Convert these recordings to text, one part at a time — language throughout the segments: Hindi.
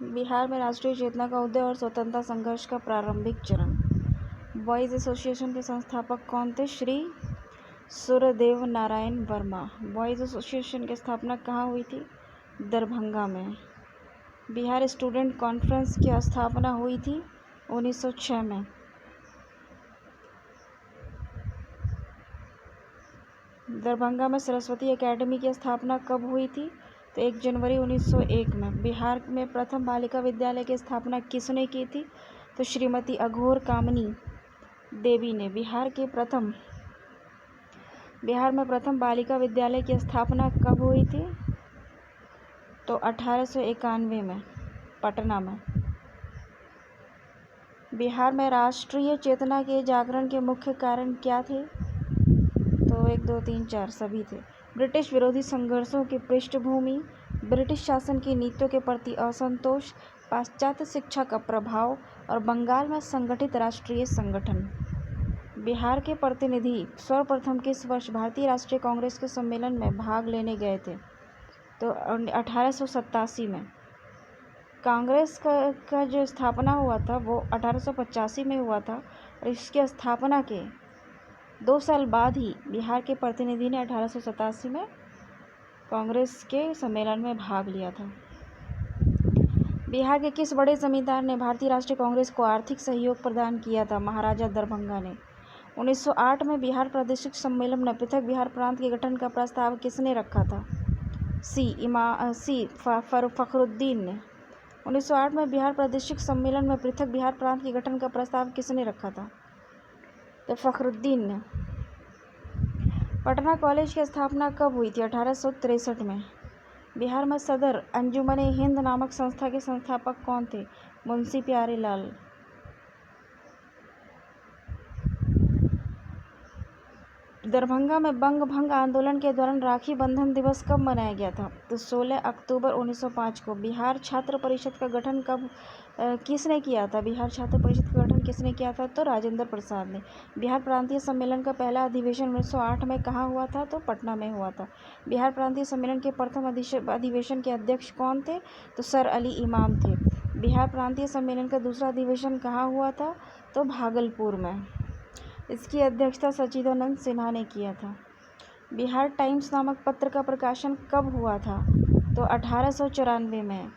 बिहार में राष्ट्रीय चेतना का उदय और स्वतंत्रता संघर्ष का प्रारंभिक चरण। बॉयज़ एसोसिएशन के संस्थापक कौन थे? श्री सूर्यदेव नारायण वर्मा। बॉयज़ एसोसिएशन की स्थापना कहाँ हुई थी? दरभंगा में। बिहार स्टूडेंट कॉन्फ्रेंस की स्थापना हुई थी 1906 में। दरभंगा में सरस्वती एकेडमी की स्थापना कब हुई थी? तो 1 जनवरी 1901 में। बिहार में प्रथम बालिका विद्यालय की स्थापना किसने की थी? तो श्रीमती अघोर कामिनी देवी ने। बिहार में प्रथम बालिका विद्यालय की स्थापना कब हुई थी? तो 1891 में, पटना में। बिहार में राष्ट्रीय चेतना के जागरण के मुख्य कारण क्या थे? तो 1, 2, 3, 4 सभी थे। ब्रिटिश विरोधी संघर्षों की पृष्ठभूमि, ब्रिटिश शासन की नीतियों के प्रति असंतोष, पाश्चात्य शिक्षा का प्रभाव और बंगाल में संगठित राष्ट्रीय संगठन। बिहार के प्रतिनिधि सर्वप्रथम किस वर्ष भारतीय राष्ट्रीय कांग्रेस के सम्मेलन में भाग लेने गए थे? तो 1887 में। कांग्रेस का जो स्थापना हुआ था वो 1885 में हुआ था और इसकी स्थापना के 2 साल बाद ही बिहार के प्रतिनिधि ने 1887 में कांग्रेस के सम्मेलन में भाग लिया था। बिहार के किस बड़े जमींदार ने भारतीय राष्ट्रीय कांग्रेस को आर्थिक सहयोग प्रदान किया था? महाराजा दरभंगा ने। 1908 में बिहार प्रादेशिक सम्मेलन में पृथक बिहार प्रांत के गठन का प्रस्ताव किसने रखा था? फखरुद्दीन ने। 1908 में बिहार प्रादेशिक सम्मेलन में पृथक बिहार प्रांत के गठन का प्रस्ताव किसने रखा था? तो फखरुद्दीन ने। पटना कॉलेज की स्थापना कब हुई थी? 1863 में। बिहार में सदर अंजुमन हिंद नामक संस्था के संस्थापक कौन थे? मुंशी प्यारेलाल। दरभंगा में बंग भंग आंदोलन के दौरान राखी बंधन दिवस कब मनाया गया था? तो 16 अक्टूबर 1905 को। बिहार छात्र परिषद का गठन किसने किया था? बिहार छात्र परिषद का गठन किसने किया था? तो राजेंद्र प्रसाद ने। बिहार प्रांतीय सम्मेलन का पहला अधिवेशन 1908 में कहाँ हुआ था? तो पटना में हुआ था। बिहार प्रांतीय सम्मेलन के प्रथम अधिवेशन के अध्यक्ष कौन थे? तो सर अली इमाम थे। बिहार प्रांतीय सम्मेलन का दूसरा अधिवेशन कहाँ हुआ था? तो भागलपुर में। इसकी अध्यक्षता सच्चिदानंद सिन्हा ने किया था। बिहार टाइम्स नामक पत्र का प्रकाशन कब हुआ था? तो 1894 में।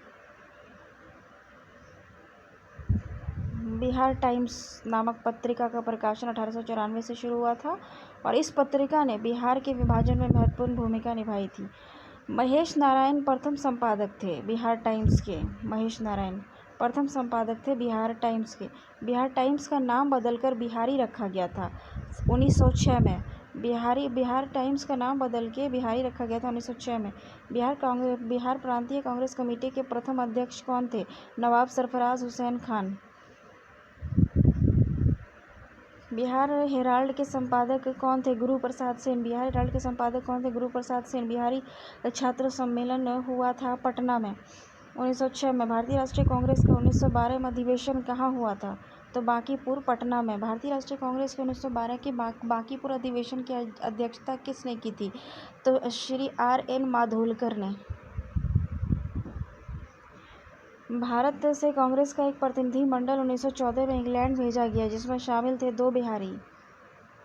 बिहार टाइम्स नामक पत्रिका का प्रकाशन 1894 से शुरू हुआ था और इस पत्रिका ने बिहार के विभाजन में महत्वपूर्ण भूमिका निभाई थी। महेश नारायण प्रथम संपादक थे बिहार टाइम्स के। महेश नारायण प्रथम संपादक थे बिहार टाइम्स के। बिहार टाइम्स का नाम बदलकर बिहारी रखा गया था 1906 में। बिहार टाइम्स का नाम बदल के बिहारी रखा गया था 1906 में। बिहार प्रांतीय कांग्रेस कमेटी के प्रथम अध्यक्ष कौन थे? नवाब सरफराज हुसैन खान। बिहार हेराल्ड के संपादक कौन थे? गुरु प्रसाद सेन। बिहार हेराल्ड के संपादक कौन थे? गुरु प्रसाद सेन। बिहारी छात्र सम्मेलन हुआ था पटना में 1906 में। भारतीय राष्ट्रीय कांग्रेस का 1912 में अधिवेशन कहाँ हुआ था? तो बांकीपुर, पटना में। भारतीय राष्ट्रीय कांग्रेस के 1912 के बांकीपुर अधिवेशन की अध्यक्षता किसने की थी? तो श्री R.N. माधोलकर ने। भारत से कांग्रेस का एक प्रतिनिधि मंडल 1914 में इंग्लैंड भेजा गया जिसमें शामिल थे 2 बिहारी,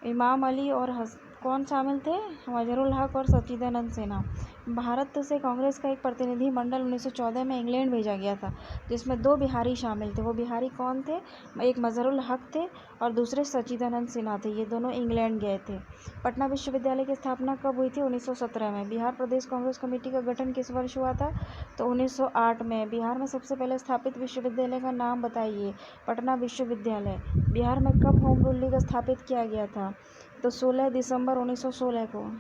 इमाम अली और कौन शामिल थे? मजहरुल हक और सच्चिदानंद सिन्हा। भारत से कांग्रेस का एक प्रतिनिधि मंडल 1914 में इंग्लैंड भेजा गया था जिसमें 2 बिहारी शामिल थे। वो बिहारी कौन थे? एक मजहरुल हक थे और दूसरे सच्चिदानंद सिन्हा थे। ये दोनों इंग्लैंड गए थे। पटना विश्वविद्यालय की स्थापना कब हुई थी? 1917 में। बिहार प्रदेश कांग्रेस कमेटी का गठन किस वर्ष हुआ था? तो 1908 में। बिहार में सबसे पहले स्थापित विश्वविद्यालय का नाम बताइए। पटना विश्वविद्यालय। बिहार में कब होम रूल लीग स्थापित किया गया था? तो 16 दिसंबर 1916 को।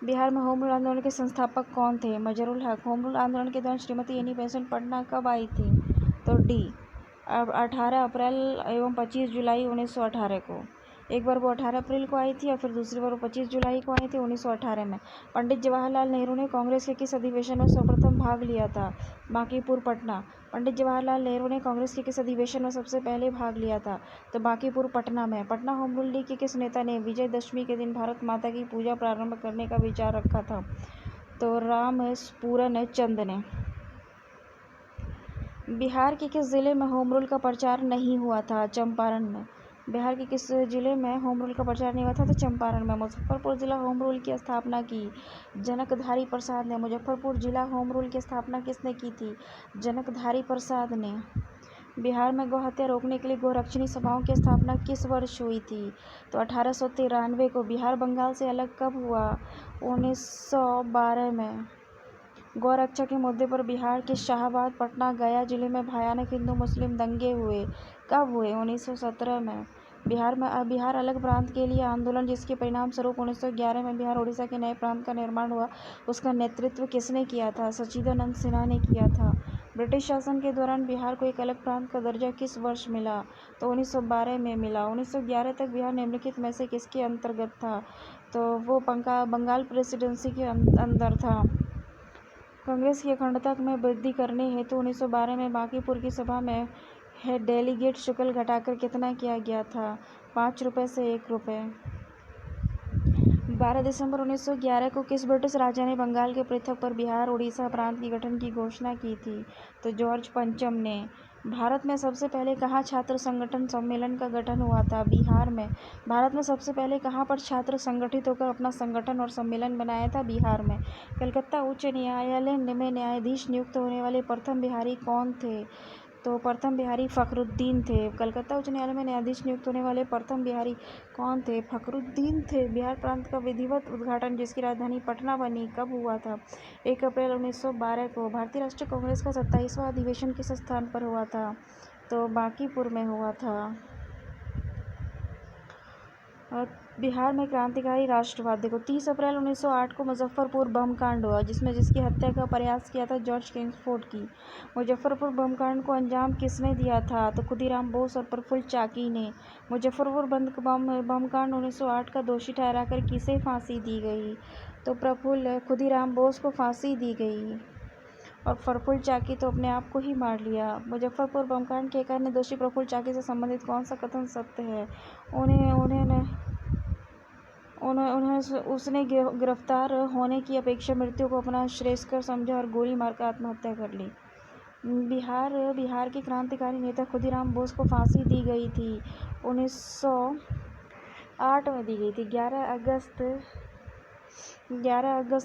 बिहार में होम रूल आंदोलन के संस्थापक कौन थे? मजहरुल हक। होम रूल आंदोलन के दौरान श्रीमती एनी बेसेंट पटना कब आई थी? तो डी 18 अप्रैल एवं 25 जुलाई 1918 को। एक बार वो 18 अप्रैल को आई थी और फिर दूसरी बार वो 25 जुलाई को आई थी 1918 में। पंडित जवाहरलाल नेहरू ने कांग्रेस के किस अधिवेशन में सर्वप्रथम भाग लिया था? बांकीपुर, पटना। पंडित जवाहरलाल नेहरू ने कांग्रेस के किस अधिवेशन में सबसे पहले भाग लिया था? तो बांकीपुर, पटना में। पटना होम रूल लीग के किस नेता ने विजयदशमी के दिन भारत माता की पूजा प्रारंभ करने का विचार रखा था? तो रामस्पूरन चंद ने। बिहार के किस जिले में होम रूल का प्रचार नहीं हुआ था? चंपारण में। बिहार के किस जिले में होम रूल का प्रचार नहीं हुआ था? तो चंपारण में। मुजफ्फरपुर जिला होम रूल की स्थापना की? जनकधारी प्रसाद ने। मुजफ्फरपुर जिला होम रूल की स्थापना किसने की थी? जनकधारी प्रसाद ने। बिहार में गौ हत्या रोकने के लिए गोरक्षणी सभाओं की स्थापना किस वर्ष हुई थी? तो 1893 को। बिहार बंगाल से अलग कब हुआ? 1912 में। गौरक्षा के मुद्दे पर बिहार के शाहाबाद, पटना, गया जिले में भयानक हिंदू मुस्लिम दंगे हुए। कब हुए? 1917 में। बिहार अलग प्रांत के लिए आंदोलन, जिसके परिणाम स्वरूप 1911 में बिहार उड़ीसा के नए प्रांत का निर्माण हुआ, उसका नेतृत्व किसने किया था? सच्चिदानंद सिन्हा ने किया था। ब्रिटिश शासन के दौरान बिहार को एक अलग प्रांत का दर्जा किस वर्ष मिला? तो 1912 में मिला। 1911 तक बिहार निम्नलिखित में से किसके अंतर्गत था? तो वो बंगाल प्रेसिडेंसी के अंदर था। कांग्रेस की अखंडता में वृद्धि करने हेतु 1912 में बांकीपुर की सभा में डेलीगेट शुल्क घटाकर कितना किया गया था? 5 रुपये से 1 रुपये। 12 दिसंबर 1911 को किस ब्रिटिश राजा ने बंगाल के पृथक पर बिहार उड़ीसा प्रांत के गठन की घोषणा की थी? तो जॉर्ज पंचम ने। भारत में सबसे पहले कहाँ छात्र संगठन सम्मेलन का गठन हुआ था? बिहार में। भारत में सबसे पहले कहाँ पर छात्र संगठित होकर अपना संगठन और सम्मेलन बनाया था? बिहार में। कलकत्ता उच्च न्यायालय में न्यायाधीश नियुक्त होने वाले प्रथम बिहारी कौन थे? तो प्रथम बिहारी फखरुद्दीन थे। कलकत्ता उच्च न्यायालय में न्यायाधीश नियुक्त होने वाले प्रथम बिहारी कौन थे? फखरुद्दीन थे। बिहार प्रांत का विधिवत उद्घाटन, जिसकी राजधानी पटना बनी, कब हुआ था? 1 अप्रैल 1912 को। भारतीय राष्ट्रीय कांग्रेस का 27वां अधिवेशन किस स्थान पर हुआ था? तो बांकीपुर में हुआ था। और बिहार में क्रांतिकारी राष्ट्रवाद देखो। 30 अप्रैल 1908 को मुजफ्फरपुर बम कांड हुआ, जिसकी हत्या का प्रयास किया था जॉर्ज किंग्सफोर्ड की। मुजफ्फरपुर बम कांड को अंजाम किसने दिया था? तो खुदीराम बोस और प्रफुल्ल चाकी ने। मुजफ्फरपुर बम कांड 1908 का दोषी ठहराकर किसे फांसी दी गई? तो खुदीराम बोस को फांसी दी गई और प्रफुल्ल चाकी तो अपने आप को ही मार लिया। मुजफ्फरपुर बमकांड के एक अन्य दोषी प्रफुल्ल चाकी से संबंधित कौन सा कथन सत्य है? उसने गिरफ्तार होने की अपेक्षा मृत्यु को अपना श्रेयस्कर समझा और गोली मारकर आत्महत्या कर ली। बिहार के क्रांतिकारी नेता खुदीराम बोस को फांसी दी गई थी 1908 में दी गई थी। 11 अगस्त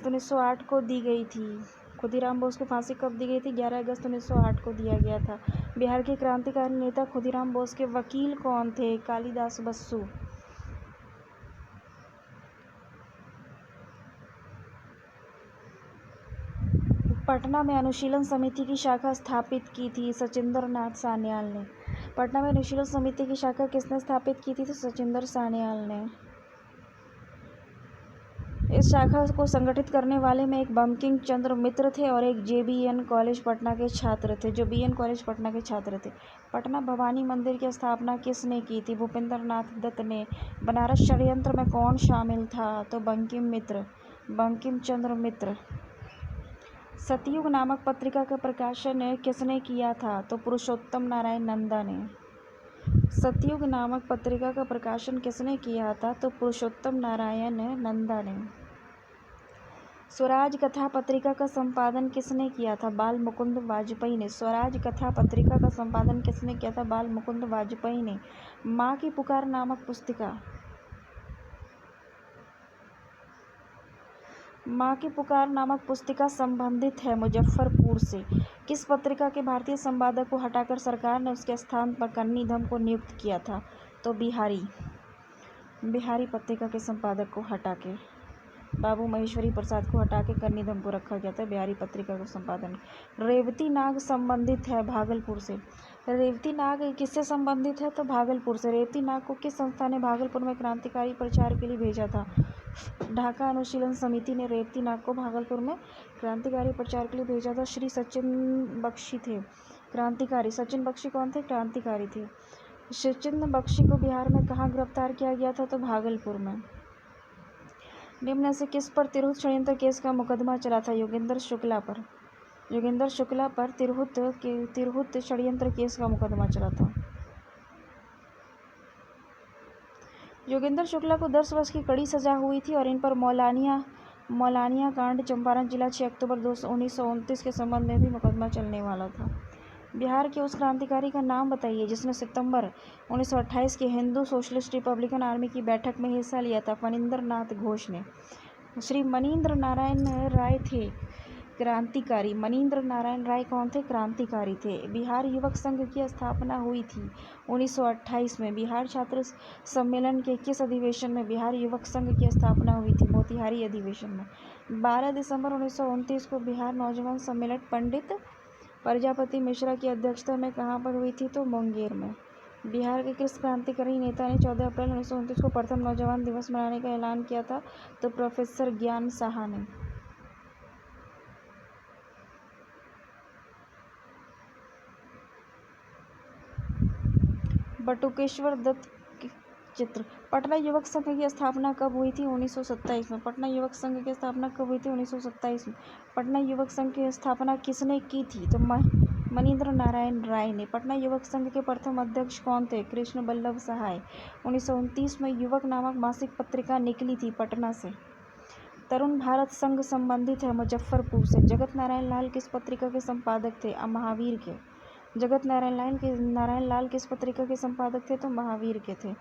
1908 को दी गई थी। खुदीराम बोस को फांसी कब दी गई थी? 11 अगस्त 1908 को दिया गया था। बिहार के क्रांतिकारी नेता खुदीराम बोस के वकील कौन थे? कालिदास बसु। पटना में अनुशीलन समिति की शाखा स्थापित की थी? सचिंदर नाथ सान्याल ने। पटना में अनुशीलन समिति की शाखा किसने स्थापित की थी? तो सचिंदर सान्याल ने। इस शाखा को संगठित करने वाले में एक बंकिम चंद्र मित्र थे और एक JBN कॉलेज पटना के छात्र थे, जो BN कॉलेज पटना के छात्र थे। पटना भवानी मंदिर की स्थापना किसने की थी? भूपेंद्र नाथ दत्त ने। बनारस षड्यंत्र में कौन शामिल था? तो बंकिम चंद्र मित्र। सतयुग नामक पत्रिका का प्रकाशन किसने किया था? तो पुरुषोत्तम नारायण नंदा ने। सतयुग नामक पत्रिका का प्रकाशन किसने किया था? तो पुरुषोत्तम नारायण नंदा ने। स्वराज कथा पत्रिका का संपादन किसने किया था? बाल मुकुंद वाजपेयी ने। स्वराज कथा पत्रिका का संपादन किसने किया था? बाल मुकुंद वाजपेयी ने। माँ की पुकार नामक पुस्तिका संबंधित है मुजफ्फरपुर से। किस पत्रिका के भारतीय संपादक को हटाकर सरकार ने उसके स्थान पर कन्नीधम को नियुक्त किया था? तो बिहारी पत्रिका के संपादक को हटा के बाबू महेश्वरी प्रसाद को हटा के कन्नीधम को रखा गया था बिहारी पत्रिका का संपादन। रेवती नाग संबंधित है भागलपुर से। रेवती नाग किससे संबंधित है? तो भागलपुर से। रेवती नाग को किस संस्था ने भागलपुर में क्रांतिकारी प्रचार के लिए भेजा था? ढाका अनुशीलन समिति ने रेवती नाग को भागलपुर में क्रांतिकारी प्रचार के लिए भेजा था। श्री सचिन बख्शी थे क्रांतिकारी। सचिन बख्शी कौन थे? क्रांतिकारी थे। सचिन बख्शी को बिहार में कहाँ गिरफ्तार किया गया था? तो भागलपुर में। निम्न में से किस पर तिरहुत षड्यंत्र केस का मुकदमा चला था? योगेंद्र शुक्ला पर तिरहुत षड्यंत्र केस का मुकदमा चला था। योगेंद्र शुक्ला को 10 वर्ष की कड़ी सजा हुई थी और इन पर मौलानिया कांड, चंपारण जिला 6 अक्टूबर 1929 के संबंध में भी मुकदमा चलने वाला था। बिहार के उस क्रांतिकारी का नाम बताइए जिसने सितंबर 1928 की हिंदू सोशलिस्ट रिपब्लिकन आर्मी की बैठक में हिस्सा लिया था। फणींद्र नाथ घोष ने। श्री मनीन्द्र नारायण राय थे क्रांतिकारी। मनीन्द्र नारायण राय कौन थे? क्रांतिकारी थे। बिहार युवक संघ की स्थापना हुई थी 1928 में। बिहार छात्र सम्मेलन के किस अधिवेशन में बिहार युवक संघ की स्थापना हुई थी? मोतिहारी अधिवेशन में। 12 दिसंबर 1929 को बिहार नौजवान सम्मेलन पंडित प्रजापति मिश्रा की अध्यक्षता में कहाँ पर हुई थी? तो मुंगेर में। बिहार के किस क्रांतिकारी नेता ने 14 अप्रैल 1929 को प्रथम नौजवान दिवस मनाने का ऐलान किया था? तो प्रोफेसर ज्ञान साहा ने। बटुकेश्वर दत्त चित्र। पटना युवक संघ की स्थापना कब हुई थी? 1927 में। पटना युवक संघ की स्थापना कब हुई थी? 1927 में। पटना युवक संघ की स्थापना किसने की थी? तो मनीन्द्र नारायण राय ने। पटना युवक संघ के प्रथम अध्यक्ष कौन थे? कृष्ण वल्लभ सहाय। 1929 में युवक नामक मासिक पत्रिका निकली थी पटना से। तरुण भारत संघ संबंधित है मुजफ्फरपुर से। जगत नारायण लाल किस पत्रिका के संपादक थे? महावीर के। जगत नारायण लाल किस पत्रिका के संपादक थे? तो महावीर के थे।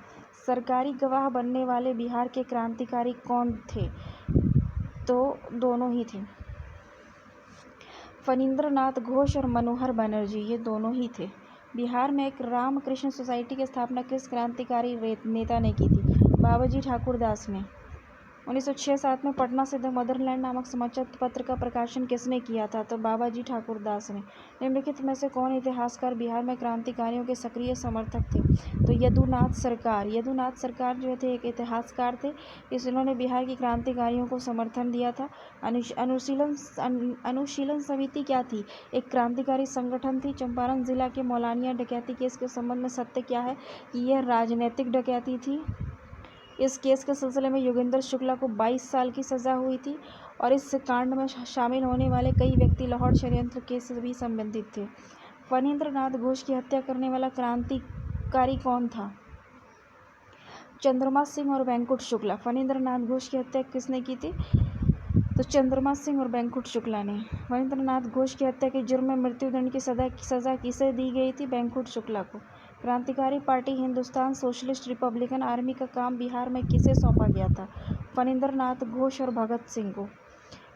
सरकारी गवाह बनने वाले बिहार के क्रांतिकारी कौन थे? तो दोनों ही थे। फणींद्र नाथ घोष और मनोहर बनर्जी, ये दोनों ही थे। बिहार में एक रामकृष्ण सोसाइटी की स्थापना किस क्रांतिकारी नेता ने की थी? बाबाजी ठाकुर दास ने। 1906-07 में पटना से द मदरलैंड नामक समाचार पत्र का प्रकाशन किसने किया था? तो बाबाजी ठाकुर दास ने। निम्नलिखित में से कौन इतिहासकार बिहार में क्रांतिकारियों के सक्रिय समर्थक थे? तो यदुनाथ सरकार। यदुनाथ सरकार जो थे एक इतिहासकार थे। इन्होंने बिहार की क्रांतिकारियों को समर्थन दिया था। अनुशीलन समिति क्या थी? एक क्रांतिकारी संगठन थी। चंपारण जिला के मौलानिया डकैती केस के संबंध में सत्य क्या है कि यह राजनैतिक डकैती थी। इस केस के सिलसिले में योगेंद्र शुक्ला को 22 साल की सज़ा हुई थी और इस कांड में शामिल होने वाले कई व्यक्ति लाहौर षड्यंत्र केस से भी संबंधित थे। फणींद्र नाथ घोष की हत्या करने वाला क्रांतिकारी कौन था? चंद्रमा सिंह और वेंकुट शुक्ला। फणींद्र नाथ घोष की हत्या किसने की थी? तो चंद्रमा सिंह और वेंकुट शुक्ला ने। फणींद्र नाथ घोष की हत्या के जुर्म में मृत्युदंड की सजा किसे दी गई थी? वेंकुट शुक्ला को। क्रांतिकारी party Hindustan socialist Republican army का काम बिहार में किसे सौंपा गया था? फणींद्र नाथ घोष और भगत सिंह को।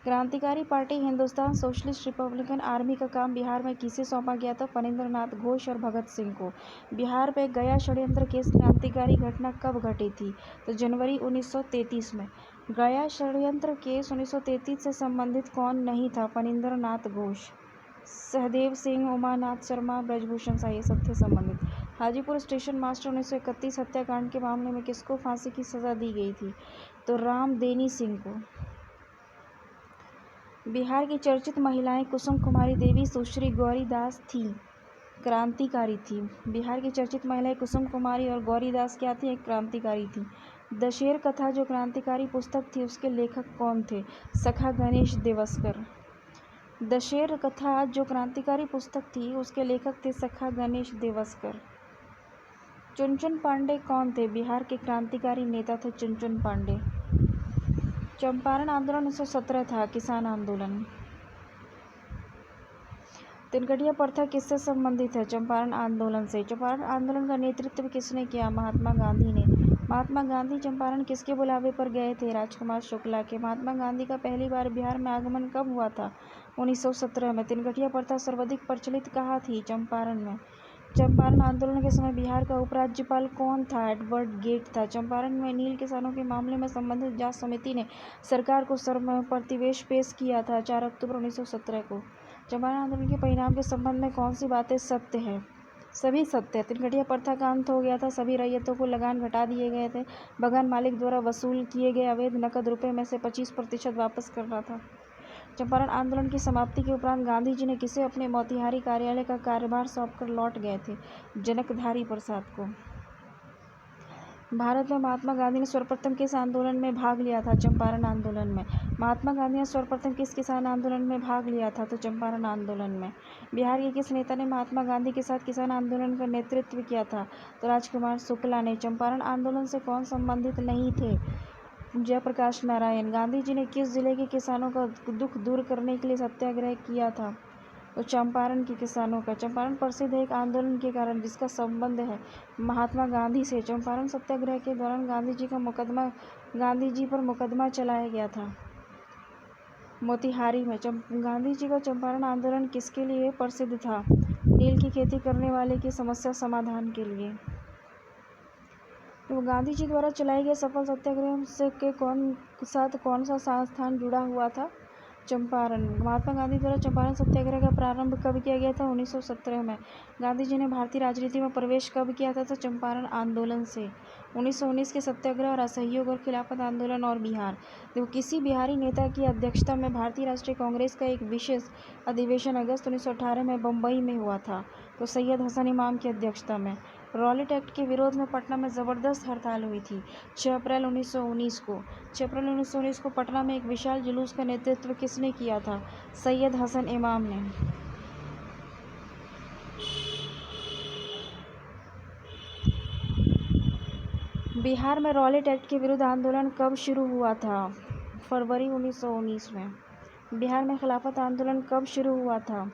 क्रांतिकारी party Hindustan socialist Republican army का काम बिहार में किसे सौंपा गया था? फणींद्र नाथ घोष और भगत सिंह को। बिहार में गया षड्यंत्र केस क्रांतिकारी घटना कब घटी थी? तो जनवरी 1933 में। गया षड्यंत्र केस 1933 से संबंधित कौन नहीं था? फणींद्र नाथ घोष, सहदेव सिंह, उमानाथ शर्मा, ब्रजभूषण साहू, ये सब थे संबंधित। हाजीपुर स्टेशन मास्टर 1931 हत्याकांड के मामले में किसको फांसी की सजा दी गई थी? तो रामदेनी सिंह को। बिहार की चर्चित महिलाएं कुसुम कुमारी देवी, सुश्री गौरी दास थी, क्रांतिकारी थी। बिहार की चर्चित महिलाएं कुसुम कुमारी और गौरी दास क्या थी? एक क्रांतिकारी थी। दशेर कथा जो क्रांतिकारी पुस्तक थी उसके लेखक कौन थे? सखा गणेश देवस्कर। दशेर कथा जो क्रांतिकारी पुस्तक थी उसके लेखक थे सखा गणेश देवस्कर। चुनचुन पांडे कौन थे? बिहार के क्रांतिकारी नेता थे चुनचुन पांडे। चंपारण आंदोलन 1917 था, किसान आंदोलन। तिनकटिया प्रथा किससे संबंधित है? चंपारण आंदोलन से। चंपारण आंदोलन का नेतृत्व किसने किया? महात्मा गांधी ने। महात्मा गांधी चंपारण किसके बुलावे पर गए थे? राजकुमार शुक्ला के। महात्मा गांधी का पहली बार बिहार में आगमन कब हुआ था? 1917 में। तिनकटिया प्रथा सर्वाधिक प्रचलित कहाँ थी? चंपारण में। चंपारण आंदोलन के समय बिहार का उपराज्यपाल कौन था? एडवर्ड गेट था। चंपारण में नील किसानों के मामले में संबंधित जांच समिति ने सरकार को प्रतिवेदन पेश किया था 4 अक्टूबर 1917 को। चंपारण आंदोलन के परिणाम के संबंध में कौन सी बातें सत्य है? सभी सत्य है। तिनकटिया प्रथा का अंत हो गया था। सभी रैयतों को लगान घटा दिए गए थे। बगान मालिक द्वारा वसूल किए गए अवैध नकद रुपये में से 25% वापस करना था। चंपारण आंदोलन की समाप्ति के उपरांत गांधी जी ने किसे अपने मोतिहारी कार्यालय का कार्यभार सौंपकर लौट गए थे? जनकधारी प्रसाद को। भारत में महात्मा गांधी ने सर्वप्रथम किस आंदोलन में भाग लिया था? चंपारण आंदोलन में। महात्मा गांधी ने सर्वप्रथम किस किसान आंदोलन में भाग लिया था? तो चंपारण आंदोलन में। बिहार के किस नेता ने महात्मा गांधी के साथ किसान आंदोलन का नेतृत्व किया था? तो राजकुमार शुक्ला ने। चंपारण आंदोलन से कौन संबंधित नहीं थे? जयप्रकाश नारायण। गांधी जी ने किस जिले के किसानों का दुख दूर करने के लिए सत्याग्रह किया था? तो चंपारण के किसानों का। चंपारण प्रसिद्ध है एक आंदोलन के कारण जिसका संबंध है महात्मा गांधी से। चंपारण सत्याग्रह के दौरान गांधी जी पर मुकदमा चलाया गया था मोतिहारी में। गांधी जी का चंपारण आंदोलन किसके लिए प्रसिद्ध था? नील की खेती करने वाले की समस्या समाधान के लिए। तो गांधी जी द्वारा चलाए गए सफल सत्याग्रह से के कौन सा संस्थान जुड़ा हुआ था? चंपारण। महात्मा गांधी द्वारा चंपारण सत्याग्रह का प्रारंभ कब किया गया था? 1917 में। गांधी जी ने भारतीय राजनीति में प्रवेश कब किया था? तो चंपारण आंदोलन से। 1919 के सत्याग्रह और असहयोग और खिलाफत आंदोलन और बिहार। देखो, किसी बिहारी नेता की अध्यक्षता में भारतीय राष्ट्रीय कांग्रेस का एक विशेष अधिवेशन अगस्त 1918 में बम्बई में हुआ था, तो सैयद हसन इमाम की अध्यक्षता में। रॉलेट एक्ट के विरोध में पटना में ज़बरदस्त हड़ताल हुई थी 6 अप्रैल 1919 को। 6 अप्रैल 1919 को पटना में एक विशाल जुलूस का नेतृत्व किसने किया था? सैयद हसन इमाम ने। बिहार में रॉलेट एक्ट के विरुद्ध आंदोलन कब शुरू हुआ था? फरवरी 1919 में। बिहार में खिलाफत आंदोलन कब शुरू हुआ था?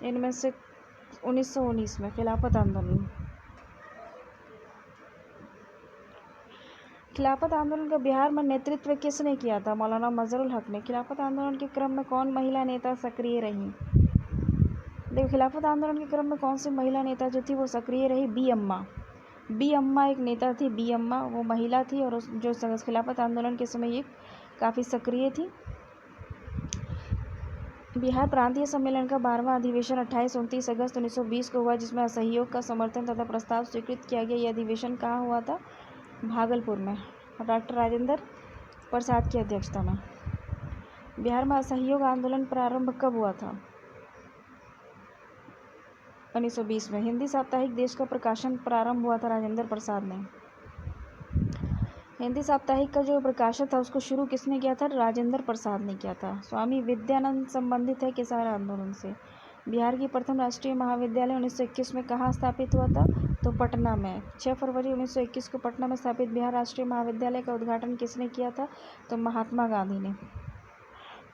इनमें से 1919 में खिलाफत आंदोलन। खिलाफत आंदोलन का बिहार में नेतृत्व किसने किया था? मौलाना मजहरुल हक ने। खिलाफत आंदोलन के क्रम में कौन महिला नेता सक्रिय रही? देखो, खिलाफत आंदोलन के क्रम में कौन सी महिला नेता जो थी वो सक्रिय रही? बी अम्मा। बी अम्मा एक नेता थी। बी अम्मा वो महिला थी और जो खिलाफत आंदोलन के समय ये काफ़ी सक्रिय थी। बिहार प्रांतीय सम्मेलन का 12वां अधिवेशन 28-29 अगस्त 1920 को हुआ, जिसमें असहयोग का समर्थन तथा प्रस्ताव स्वीकृत किया गया। यह अधिवेशन कहाँ हुआ था? भागलपुर में, डॉक्टर राजेंद्र प्रसाद की अध्यक्षता में। बिहार में असहयोग आंदोलन प्रारंभ कब हुआ था? 1920 में। हिंदी साप्ताहिक देश का प्रकाशन प्रारंभ हुआ था राजेंद्र प्रसाद ने। हिंदी साप्ताहिक का जो प्रकाशन था उसको शुरू किसने किया था? राजेंद्र प्रसाद ने किया था। स्वामी विद्यानंद संबंधित है किसान आंदोलन से। बिहार की प्रथम राष्ट्रीय महाविद्यालय 1921 में कहाँ स्थापित हुआ था? तो पटना में। 6 फरवरी 1921 को पटना में स्थापित बिहार राष्ट्रीय महाविद्यालय का उद्घाटन किसने किया था? तो महात्मा गांधी ने।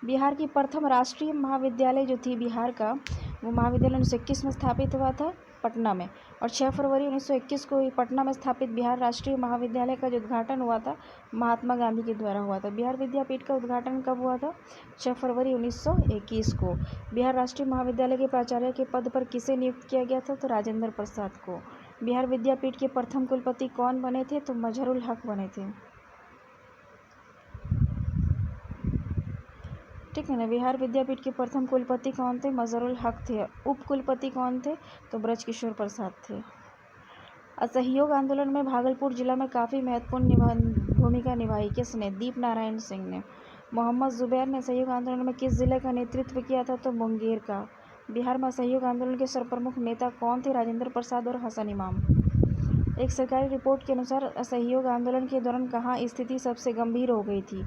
बिहार की प्रथम राष्ट्रीय महाविद्यालय जो थी बिहार का, वो महाविद्यालय 1921 में स्थापित हुआ था पटना में। और 6 फरवरी 1921 को पटना में स्थापित बिहार राष्ट्रीय महाविद्यालय का जो उद्घाटन हुआ था महात्मा गांधी के द्वारा हुआ था। बिहार विद्यापीठ का उद्घाटन कब हुआ था? 6 फरवरी 1921 को। बिहार राष्ट्रीय महाविद्यालय के प्राचार्य के पद पर किसे नियुक्त किया गया था? तो राजेंद्र प्रसाद को। बिहार विद्यापीठ के प्रथम कुलपति कौन बने थे? तो मजहरुल हक बने थे। ठीक है ना। बिहार विद्यापीठ के प्रथम कुलपति कौन थे? मजहरुल हक थे। उप कुलपति कौन थे? तो ब्रजकिशोर प्रसाद थे। असहयोग आंदोलन में भागलपुर जिला में काफ़ी महत्वपूर्ण भूमिका निभाई किसने? दीप नारायण सिंह ने। मोहम्मद जुबैर ने असहयोग आंदोलन में किस जिले का नेतृत्व किया था? तो मुंगेर का। बिहार में असहयोग आंदोलन के सर्वप्रमुख नेता कौन थे? राजेंद्र प्रसाद और हसन इमाम। एक सरकारी रिपोर्ट के अनुसार असहयोग आंदोलन के दौरान कहाँ स्थिति सबसे गंभीर हो गई थी?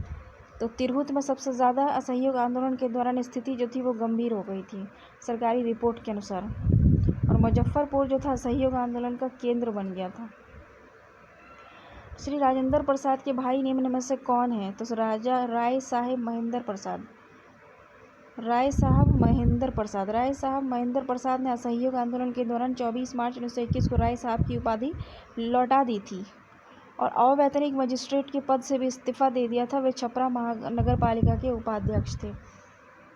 तो तिरहुत में सबसे ज़्यादा असहयोग आंदोलन के दौरान स्थिति जो थी वो गंभीर हो गई थी सरकारी रिपोर्ट के अनुसार। और मुजफ्फरपुर जो था असहयोग आंदोलन का केंद्र बन गया था। श्री राजेंद्र प्रसाद के भाई निम्न में से कौन है? तो राजा राय साहेब महेंद्र प्रसाद। राय साहब महेंद्र प्रसाद ने असहयोग आंदोलन के दौरान 24 मार्च 1921 को राय साहब की उपाधि लौटा दी थी और अवैतनिक मजिस्ट्रेट के पद से भी इस्तीफा दे दिया था। वे छपरा महानगर पालिका के उपाध्यक्ष थे,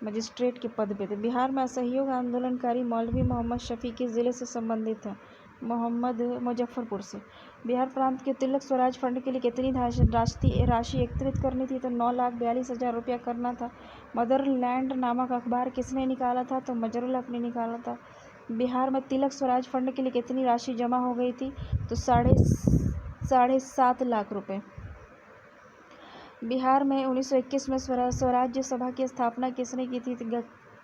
मजिस्ट्रेट के पद पे थे। बिहार में असहयोग आंदोलनकारी मौलवी मोहम्मद शफी किस जिले से संबंधित हैं? मुजफ्फरपुर से। बिहार प्रांत के तिलक स्वराज फंड के लिए कितनी राशि एकत्रित करनी थी? तो 9,42,000 रुपया करना था। मदरलैंड नामक अखबार किसने निकाला था? तो मजहरुल हक ने निकाला था। बिहार में तिलक स्वराज फंड के लिए कितनी राशि जमा हो गई थी? तो 7.5 लाख रुपए। बिहार में 1921 में स्वराज्य सभा की स्थापना किसने की थी?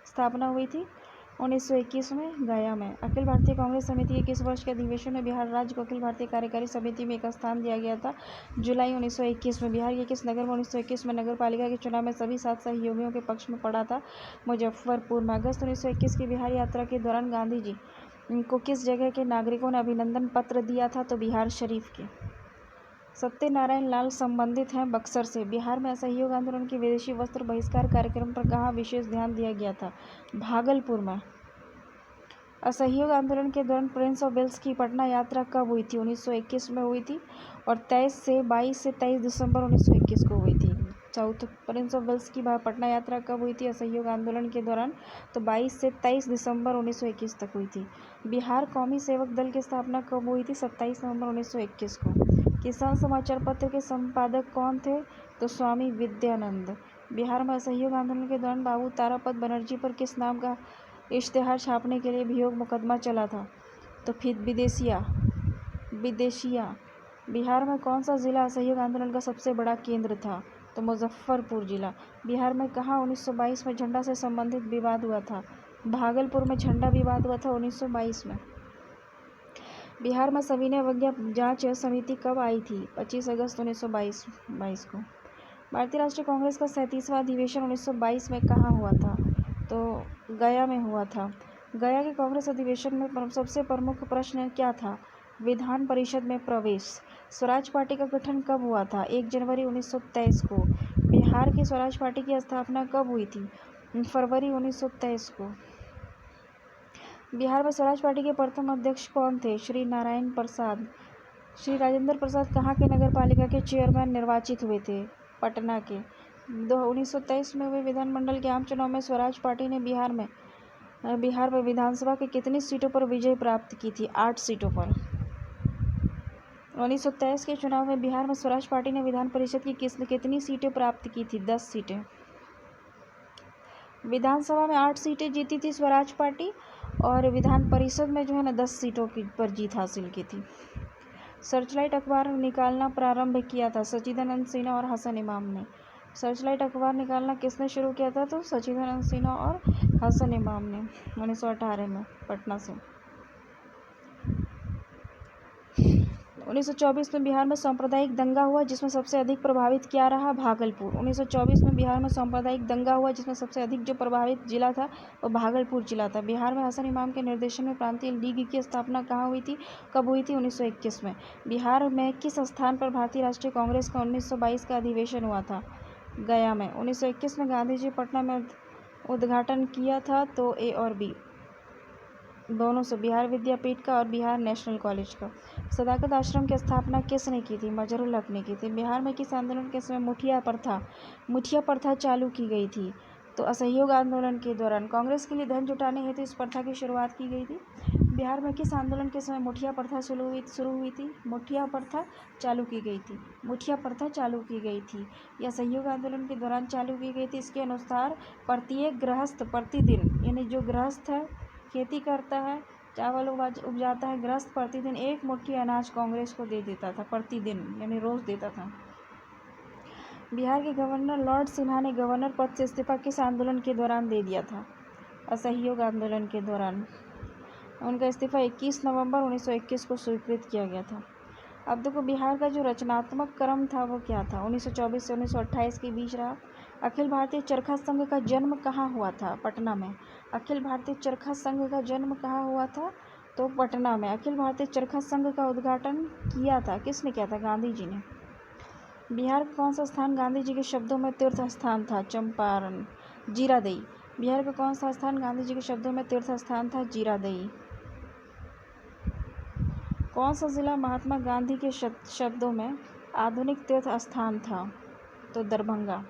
स्थापना हुई थी 1921 में गया में। अखिल भारतीय कांग्रेस समिति के किस वर्ष के अधिवेशन में बिहार राज्य को अखिल भारतीय कार्यकारी समिति में एक स्थान दिया गया था? जुलाई 1921 में। बिहार के किस नगर में 1921 में नगर पालिका के चुनाव में सभी 7 सहयोगियों के पक्ष में पड़ा था? मुजफ्फरपुर में। अगस्त 1921 की बिहार यात्रा के दौरान गांधी जी को किस जगह के नागरिकों ने अभिनंदन पत्र दिया था? तो बिहार शरीफ के। सत्यनारायण लाल संबंधित हैं बक्सर से। बिहार में असहयोग आंदोलन के विदेशी वस्त्र बहिष्कार कार्यक्रम पर कहाँ विशेष ध्यान दिया गया था? भागलपुर में। असहयोग आंदोलन के दौरान प्रिंस ऑफ वेल्स की पटना यात्रा कब हुई थी? 1921 में हुई थी और 22 से 23 दिसंबर 1921 को हुई थी। चौथ, प्रिंस ऑफ वेल्स की पटना यात्रा कब हुई थी असहयोग आंदोलन के दौरान? तो 22 से 23 दिसंबर 1921 तक हुई थी। बिहार कौमी सेवक दल की स्थापना कब हुई थी? 27 नवंबर 1921 को। किसान समाचार पत्र के संपादक कौन थे? तो स्वामी विद्यानंद। बिहार में असहयोग आंदोलन के दौरान बाबू तारापत बनर्जी पर किस नाम का इश्तेहार छापने के लिए अभियोग मुकदमा चला था? तो फिर विदेशिया। बिहार में कौन सा जिला असहयोग आंदोलन का सबसे बड़ा केंद्र था? तो मुजफ्फरपुर जिला। बिहार में कहाँ 1922 में झंडा से संबंधित विवाद हुआ था? भागलपुर में झंडा विवाद हुआ था 1922 में। बिहार में सविनय अवज्ञा जांच समिति कब आई थी? 25 अगस्त 1922 को। भारतीय राष्ट्रीय कांग्रेस का 37वां अधिवेशन 1922 में कहाँ हुआ था? तो गया में हुआ था। गया के कांग्रेस अधिवेशन में सबसे प्रमुख प्रश्न क्या था? विधान परिषद में प्रवेश। स्वराज पार्टी का गठन कब हुआ था? 1 जनवरी 1923 को। बिहार की स्वराज पार्टी की स्थापना कब हुई थी? फरवरी 1923 को। बिहार में स्वराज पार्टी के प्रथम अध्यक्ष कौन थे? श्री नारायण प्रसाद। श्री राजेंद्र प्रसाद कहाँ के नगर पालिका के चेयरमैन निर्वाचित हुए थे? पटना के। 1923 में हुए विधानमंडल के आम चुनाव में स्वराज पार्टी ने बिहार में विधानसभा के कितनी सीटों पर विजय प्राप्त की थी? 8 सीटों पर। 1923 के चुनाव में बिहार में स्वराज पार्टी ने विधान परिषद की कितनी सीटें प्राप्त की थी? 10 सीटें। विधानसभा में 8 सीटें जीती थी स्वराज पार्टी और विधान परिषद में जो है ना 10 सीटों पर जीत हासिल की थी। सर्चलाइट अखबार निकालना प्रारंभ किया था सच्चिदानंद सिन्हा और हसन इमाम ने। सर्चलाइट अखबार निकालना किसने शुरू किया था? तो सच्चिदानंद सिन्हा और हसन इमाम ने 1918 में पटना से। 1924 में बिहार में सांप्रदायिक दंगा हुआ जिसमें सबसे अधिक प्रभावित क्या रहा? भागलपुर। 1924 में बिहार में सांप्रदायिक दंगा हुआ जिसमें सबसे अधिक जो प्रभावित जिला था वो भागलपुर जिला था। बिहार में हसन इमाम के निर्देशन में प्रांतीय लीग की स्थापना कहाँ हुई थी? कब हुई थी? 1921 में। बिहार में किस स्थान पर भारतीय राष्ट्रीय कांग्रेस का 1922 का अधिवेशन हुआ था? गया में। 1921 में गांधी जी पटना में उद्घाटन किया था तो ए और बी दोनों से, बिहार विद्यापीठ का और बिहार नेशनल कॉलेज का। सदाकत आश्रम की स्थापना किसने की थी? मजहरूल हक ने की थी। बिहार में किस आंदोलन के समय मुठिया प्रथा चालू की गई थी? तो असहयोग आंदोलन के दौरान। कांग्रेस के लिए धन जुटाने हेतु इस प्रथा की शुरुआत की गई थी। बिहार में किस आंदोलन के समय मुठिया प्रथा शुरू हुई थी? मुठिया प्रथा चालू की गई थी। मुठिया प्रथा चालू की गई थी या असहयोग आंदोलन के दौरान चालू की गई थी। इसके अनुसार प्रत्येक गृहस्थ प्रतिदिन, यानी जो गृहस्थ है, खेती करता है, चावल उपजाता है, गृहस्थ प्रतिदिन 1 मुट्ठी अनाज कांग्रेस को दे देता था, प्रतिदिन यानी रोज देता था। बिहार के गवर्नर लॉर्ड सिन्हा ने गवर्नर पद से इस्तीफा किस आंदोलन के दौरान दे दिया था? असहयोग आंदोलन के दौरान। उनका इस्तीफा 21 नवंबर 1921 को स्वीकृत किया गया था। अब देखो बिहार का जो रचनात्मक क्रम था वो क्या था? 1924 से 1928 के बीच रहा। अखिल भारतीय चरखा संघ का जन्म कहाँ हुआ था? पटना में। अखिल भारतीय चरखा संघ का जन्म कहाँ हुआ था? तो पटना में। अखिल भारतीय चरखा संघ का उद्घाटन किया था, किसने किया था? गांधी जी ने। बिहार का कौन सा स्थान गांधी जी के शब्दों में तीर्थ स्थान था? चंपारण। जीरादेई। बिहार का कौन सा स्थान गांधी जी के शब्दों में तीर्थ स्थान था? जीरादेई। कौन सा जिला महात्मा गांधी के शब्दों में आधुनिक तीर्थ स्थान था? तो दरभंगा।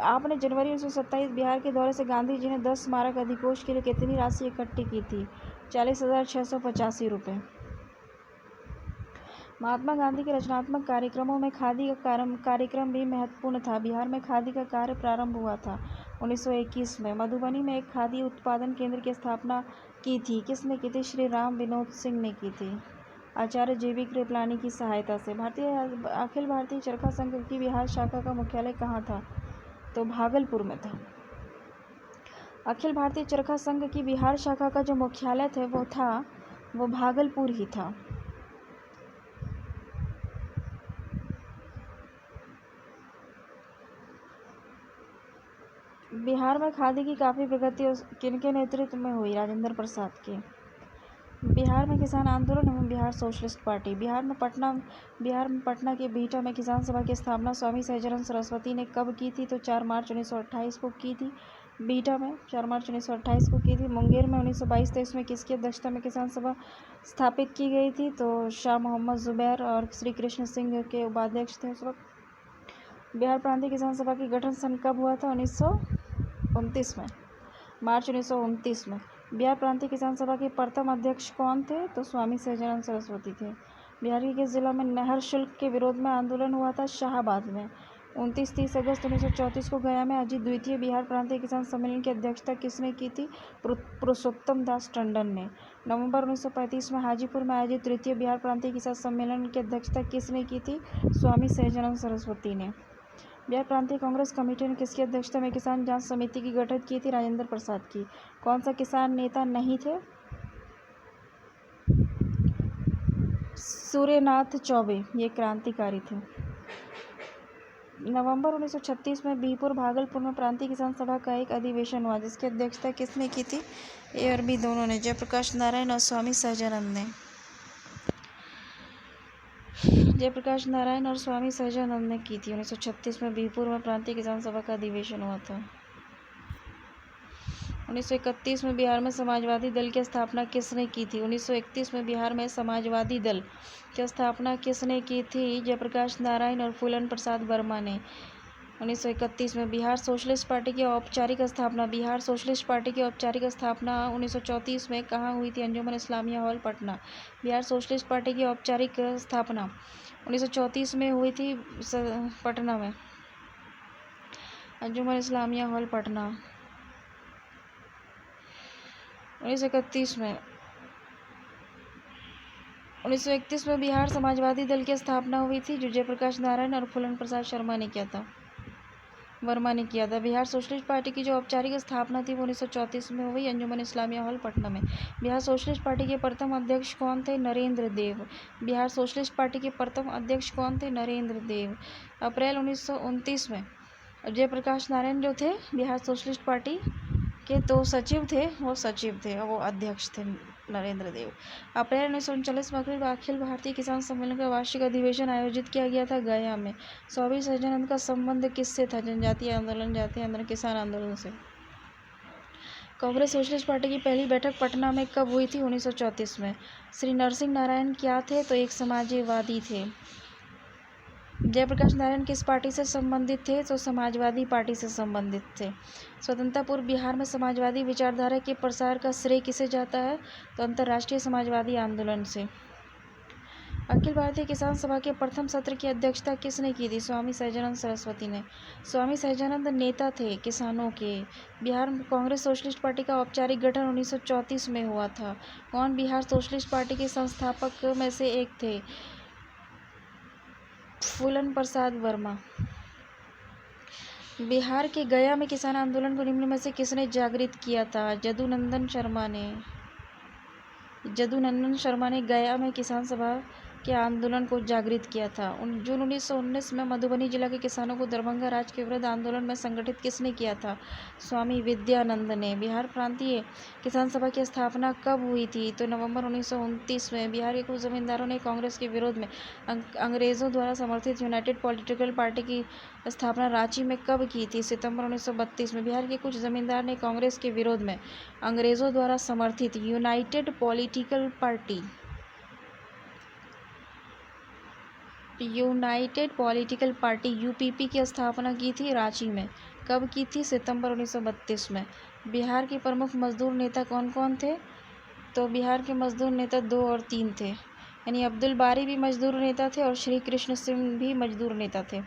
आपने जनवरी 1927 बिहार के दौरे से गांधी जी ने 10 स्मारक अधिकोष के लिए कितनी राशि इकट्ठी की थी? 40,685 रुपये। महात्मा गांधी के रचनात्मक कार्यक्रमों में खादी का कार्यक्रम भी महत्वपूर्ण था। बिहार में खादी का कार्य प्रारंभ हुआ था 1921 में। मधुबनी में एक खादी उत्पादन केंद्र की स्थापना की थी, किसने की थी? श्री राम विनोद सिंह ने की थी, आचार्य JB कृपलानी की सहायता से। अखिल भारतीय चरखा संघ की बिहार शाखा का मुख्यालय कहाँ था? तो भागलपुर में था। अखिल भारतीय चरखा संघ की बिहार शाखा का जो मुख्यालय था वो भागलपुर ही था। बिहार में खादी की काफ़ी प्रगति किनके नेतृत्व में हुई? राजेंद्र प्रसाद के। बिहार में किसान आंदोलन एवं बिहार सोशलिस्ट पार्टी। बिहार में पटना के बिहटा में किसान सभा की स्थापना स्वामी सहजानंद सरस्वती ने कब की थी? तो 4 मार्च 1928 को की थी। बीटा में 4 मार्च 1928 को की थी। मुंगेर में 1922-23 में किसकी अध्यक्षता में किसान सभा स्थापित की गई थी? तो शाह मोहम्मद जुबैर और श्री कृष्ण सिंह के उपाध्यक्ष थे उस वक्त। बिहार प्रांतीय किसान सभा की गठन सन कब हुआ था? 1929 में, मार्च 1929 में। बिहार प्रांतीय किसान सभा के प्रथम अध्यक्ष कौन थे? तो स्वामी सहजानंद सरस्वती थे। बिहार के किस जिला में नहर शुल्क के विरोध में आंदोलन हुआ था? शाहाबाद में। 29-30 अगस्त 1934 को गया में आयोजित द्वितीय बिहार प्रांतीय किसान सम्मेलन की अध्यक्षता किसने की थी? पुरुषोत्तम दास टंडन ने। नवंबर 1935 में हाजीपुर में आयोजित तृतीय बिहार प्रांतीय किसान सम्मेलन की अध्यक्षता किसने की थी? स्वामी सहजानंद सरस्वती ने। बिहार प्रांतीय कांग्रेस कमेटी ने किसकी अध्यक्षता में किसान जांच समिति की गठित की थी? राजेंद्र प्रसाद की। कौन सा किसान नेता नहीं थे? सूर्यनाथ चौबे, ये क्रांतिकारी थे। नवंबर 1936 में बीहपुर भागलपुर में प्रांतीय किसान सभा का एक अधिवेशन हुआ, जिसकी अध्यक्षता किसने की थी? ए और बी दोनों ने, जयप्रकाश नारायण और स्वामी सहजानंद ने। जयप्रकाश नारायण और स्वामी सहजानंद ने की थी। 1936 में बीहपुर में प्रांतीय किसान सभा का अधिवेशन हुआ था। 1931 में बिहार में समाजवादी दल की स्थापना किसने की थी? 1931 में बिहार में समाजवादी दल की स्थापना किसने की थी? जयप्रकाश नारायण और फूलन प्रसाद वर्मा ने। 1931 में बिहार सोशलिस्ट पार्टी की औपचारिक स्थापना 1934 में कहाँ हुई थी? Anjuman Islamia hall, Patna. Bihar socialist party की औपचारिक स्थापना 1934 में हुई थी पटना में, अंजुमन इस्लामिया हॉल, पटना। 1931 में बिहार समाजवादी दल की स्थापना हुई थी, जो जयप्रकाश नारायण और फूलन प्रसाद वर्मा ने किया था। बिहार सोशलिस्ट पार्टी की जो औपचारिक स्थापना थी वो 1934 में हुई, अंजुमन इस्लामिया हॉल, पटना में। बिहार सोशलिस्ट पार्टी के प्रथम अध्यक्ष कौन थे? नरेंद्र देव। बिहार सोशलिस्ट पार्टी के प्रथम अध्यक्ष कौन थे? नरेंद्र देव। अप्रैल 1929 में जयप्रकाश नारायण जो थे बिहार सोशलिस्ट पार्टी के तो सचिव थे और वो अध्यक्ष थे नरेंद्र देव। अप्रैल 1939 में अखिल भारतीय किसान सम्मेलन का वार्षिक अधिवेशन आयोजित किया गया था गया में। स्वामी सहजानंद का संबंध किससे था? जातीय आंदोलन, किसान आंदोलन से। कांग्रेस सोशलिस्ट पार्टी की पहली बैठक पटना में कब हुई थी? 1934 में। श्री नरसिंह नारायण क्या थे? तो एक समाजवादी थे। जयप्रकाश नारायण किस पार्टी से संबंधित थे? तो समाजवादी पार्टी से संबंधित थे। स्वतंत्रता पूर्व बिहार में समाजवादी विचारधारा के प्रसार का श्रेय किसे जाता है? तो अंतर्राष्ट्रीय समाजवादी आंदोलन से। अखिल भारतीय किसान सभा के प्रथम सत्र की अध्यक्षता किसने की थी? स्वामी सहजानंद सरस्वती ने। स्वामी सहजानंद नेता थे किसानों के। बिहार में कांग्रेस सोशलिस्ट पार्टी का औपचारिक गठन 1934 में हुआ था। कौन बिहार सोशलिस्ट पार्टी के संस्थापक में से एक थे? फूलन प्रसाद वर्मा। बिहार के गया में किसान आंदोलन को निम्न में से किसने जागृत किया था? जदुनंदन शर्मा ने गया में किसान सभा के आंदोलन को जागृत किया था। जून 1919 में मधुबनी जिला के किसानों को दरभंगा राज के विरुद्ध आंदोलन में संगठित किसने किया था? स्वामी विद्यानंद ने। बिहार प्रांतीय किसान सभा की स्थापना कब हुई थी? तो नवंबर 1929 में। बिहार के कुछ जमींदारों ने कांग्रेस के विरोध में अंग्रेजों द्वारा समर्थित यूनाइटेड पॉलिटिकल पार्टी की स्थापना रांची में कब की थी? सितंबर 1932 में। बिहार के कुछ जमींदार ने कांग्रेस के विरोध में अंग्रेजों द्वारा समर्थित यूनाइटेड पॉलिटिकल पार्टी यूपीपी की स्थापना की थी रांची में। कब की थी? सितंबर 1932 में। बिहार के प्रमुख मजदूर नेता कौन कौन थे? तो बिहार के मजदूर नेता 2 और 3 थे, यानी अब्दुल बारी भी मजदूर नेता थे और श्री कृष्ण सिंह भी मजदूर नेता थे।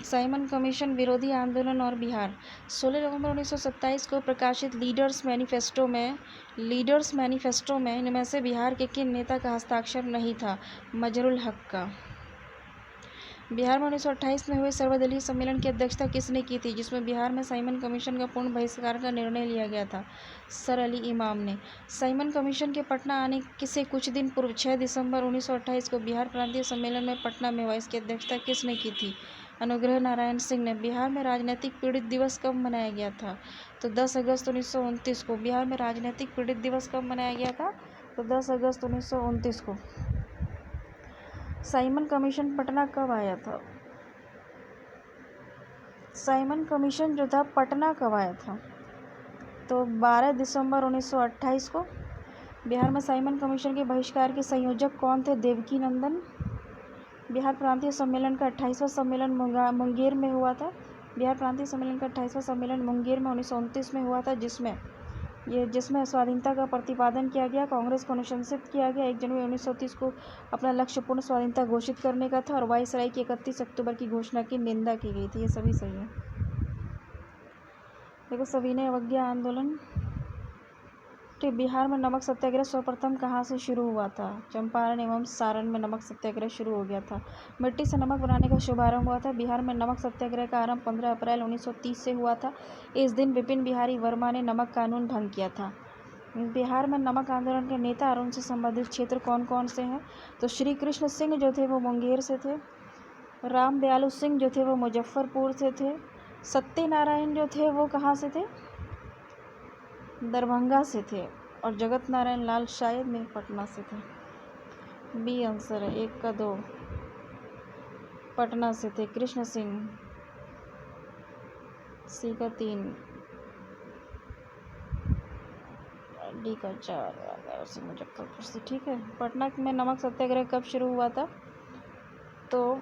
साइमन कमीशन विरोधी आंदोलन और बिहार। 16 नवंबर 1927 को प्रकाशित लीडर्स मैनिफेस्टो में इनमें से बिहार के किन नेता का हस्ताक्षर नहीं था? मजरुल हक का। बिहार में 1928 में हुए सर्वदलीय सम्मेलन की अध्यक्षता किसने की थी, जिसमें बिहार में साइमन कमीशन का पूर्ण बहिष्कार का निर्णय लिया गया था? सर अली इमाम ने। साइमन कमीशन के पटना आने से कुछ दिन पूर्व 6 दिसंबर 1928 को बिहार प्रांतीय सम्मेलन में पटना में हुआ। इसकी अध्यक्षता किसने की थी? अनुग्रह नारायण सिंह ने। बिहार में राजनीतिक पीड़ित दिवस कब मनाया गया था? तो 10 अगस्त 1929 को। बिहार में राजनीतिक पीड़ित दिवस कब मनाया गया था? तो 10 अगस्त 1929 को। साइमन कमीशन पटना कब आया था? साइमन कमीशन जो था पटना कब आया था? तो 12 दिसंबर 1928 को। बिहार में साइमन कमीशन के बहिष्कार के संयोजक कौन थे? देवकी नंदन। बिहार प्रांतीय सम्मेलन का 28वां सम्मेलन मुंगेर में हुआ था। बिहार प्रांतीय सम्मेलन का 28वां सम्मेलन मुंगेर में 1929 में हुआ था, जिसमें स्वाधीनता का प्रतिपादन किया गया, कांग्रेस को अनुशंसित किया गया। 1 जनवरी 1930 को अपना लक्ष्य पूर्ण स्वाधीनता घोषित करने का था और वायसराय की 31 अक्टूबर की घोषणा की निंदा की गई थी। ये सभी सही है। देखो, सविनय अवज्ञा आंदोलन। बिहार में नमक सत्याग्रह सर्वप्रथम कहाँ से शुरू हुआ था? चंपारण एवं सारण में नमक सत्याग्रह शुरू हो गया था। मिट्टी से नमक बनाने का शुभारंभ हुआ था। बिहार में नमक सत्याग्रह का आरंभ 15 अप्रैल 1930 से हुआ था। इस दिन विपिन बिहारी वर्मा ने नमक कानून भंग किया था। बिहार में नमक आंदोलन के नेता और उनसे संबंधित क्षेत्र कौन कौन से हैं? तो श्री कृष्ण सिंह जो थे वो मुंगेर से थे। राम दयालु सिंह जो थे वो मुजफ्फरपुर से थे। सत्यनारायण जो थे वो कहाँ से थे? दरभंगा से थे। और जगत नारायण लाल शायद में पटना से थे। बी आंसर है, 1 का 2 पटना से थे। कृष्ण सिंह, सी का 3, डी का 4 से मुजफ्फरपुर से। ठीक है। पटना में नमक सत्याग्रह कब शुरू हुआ था? तो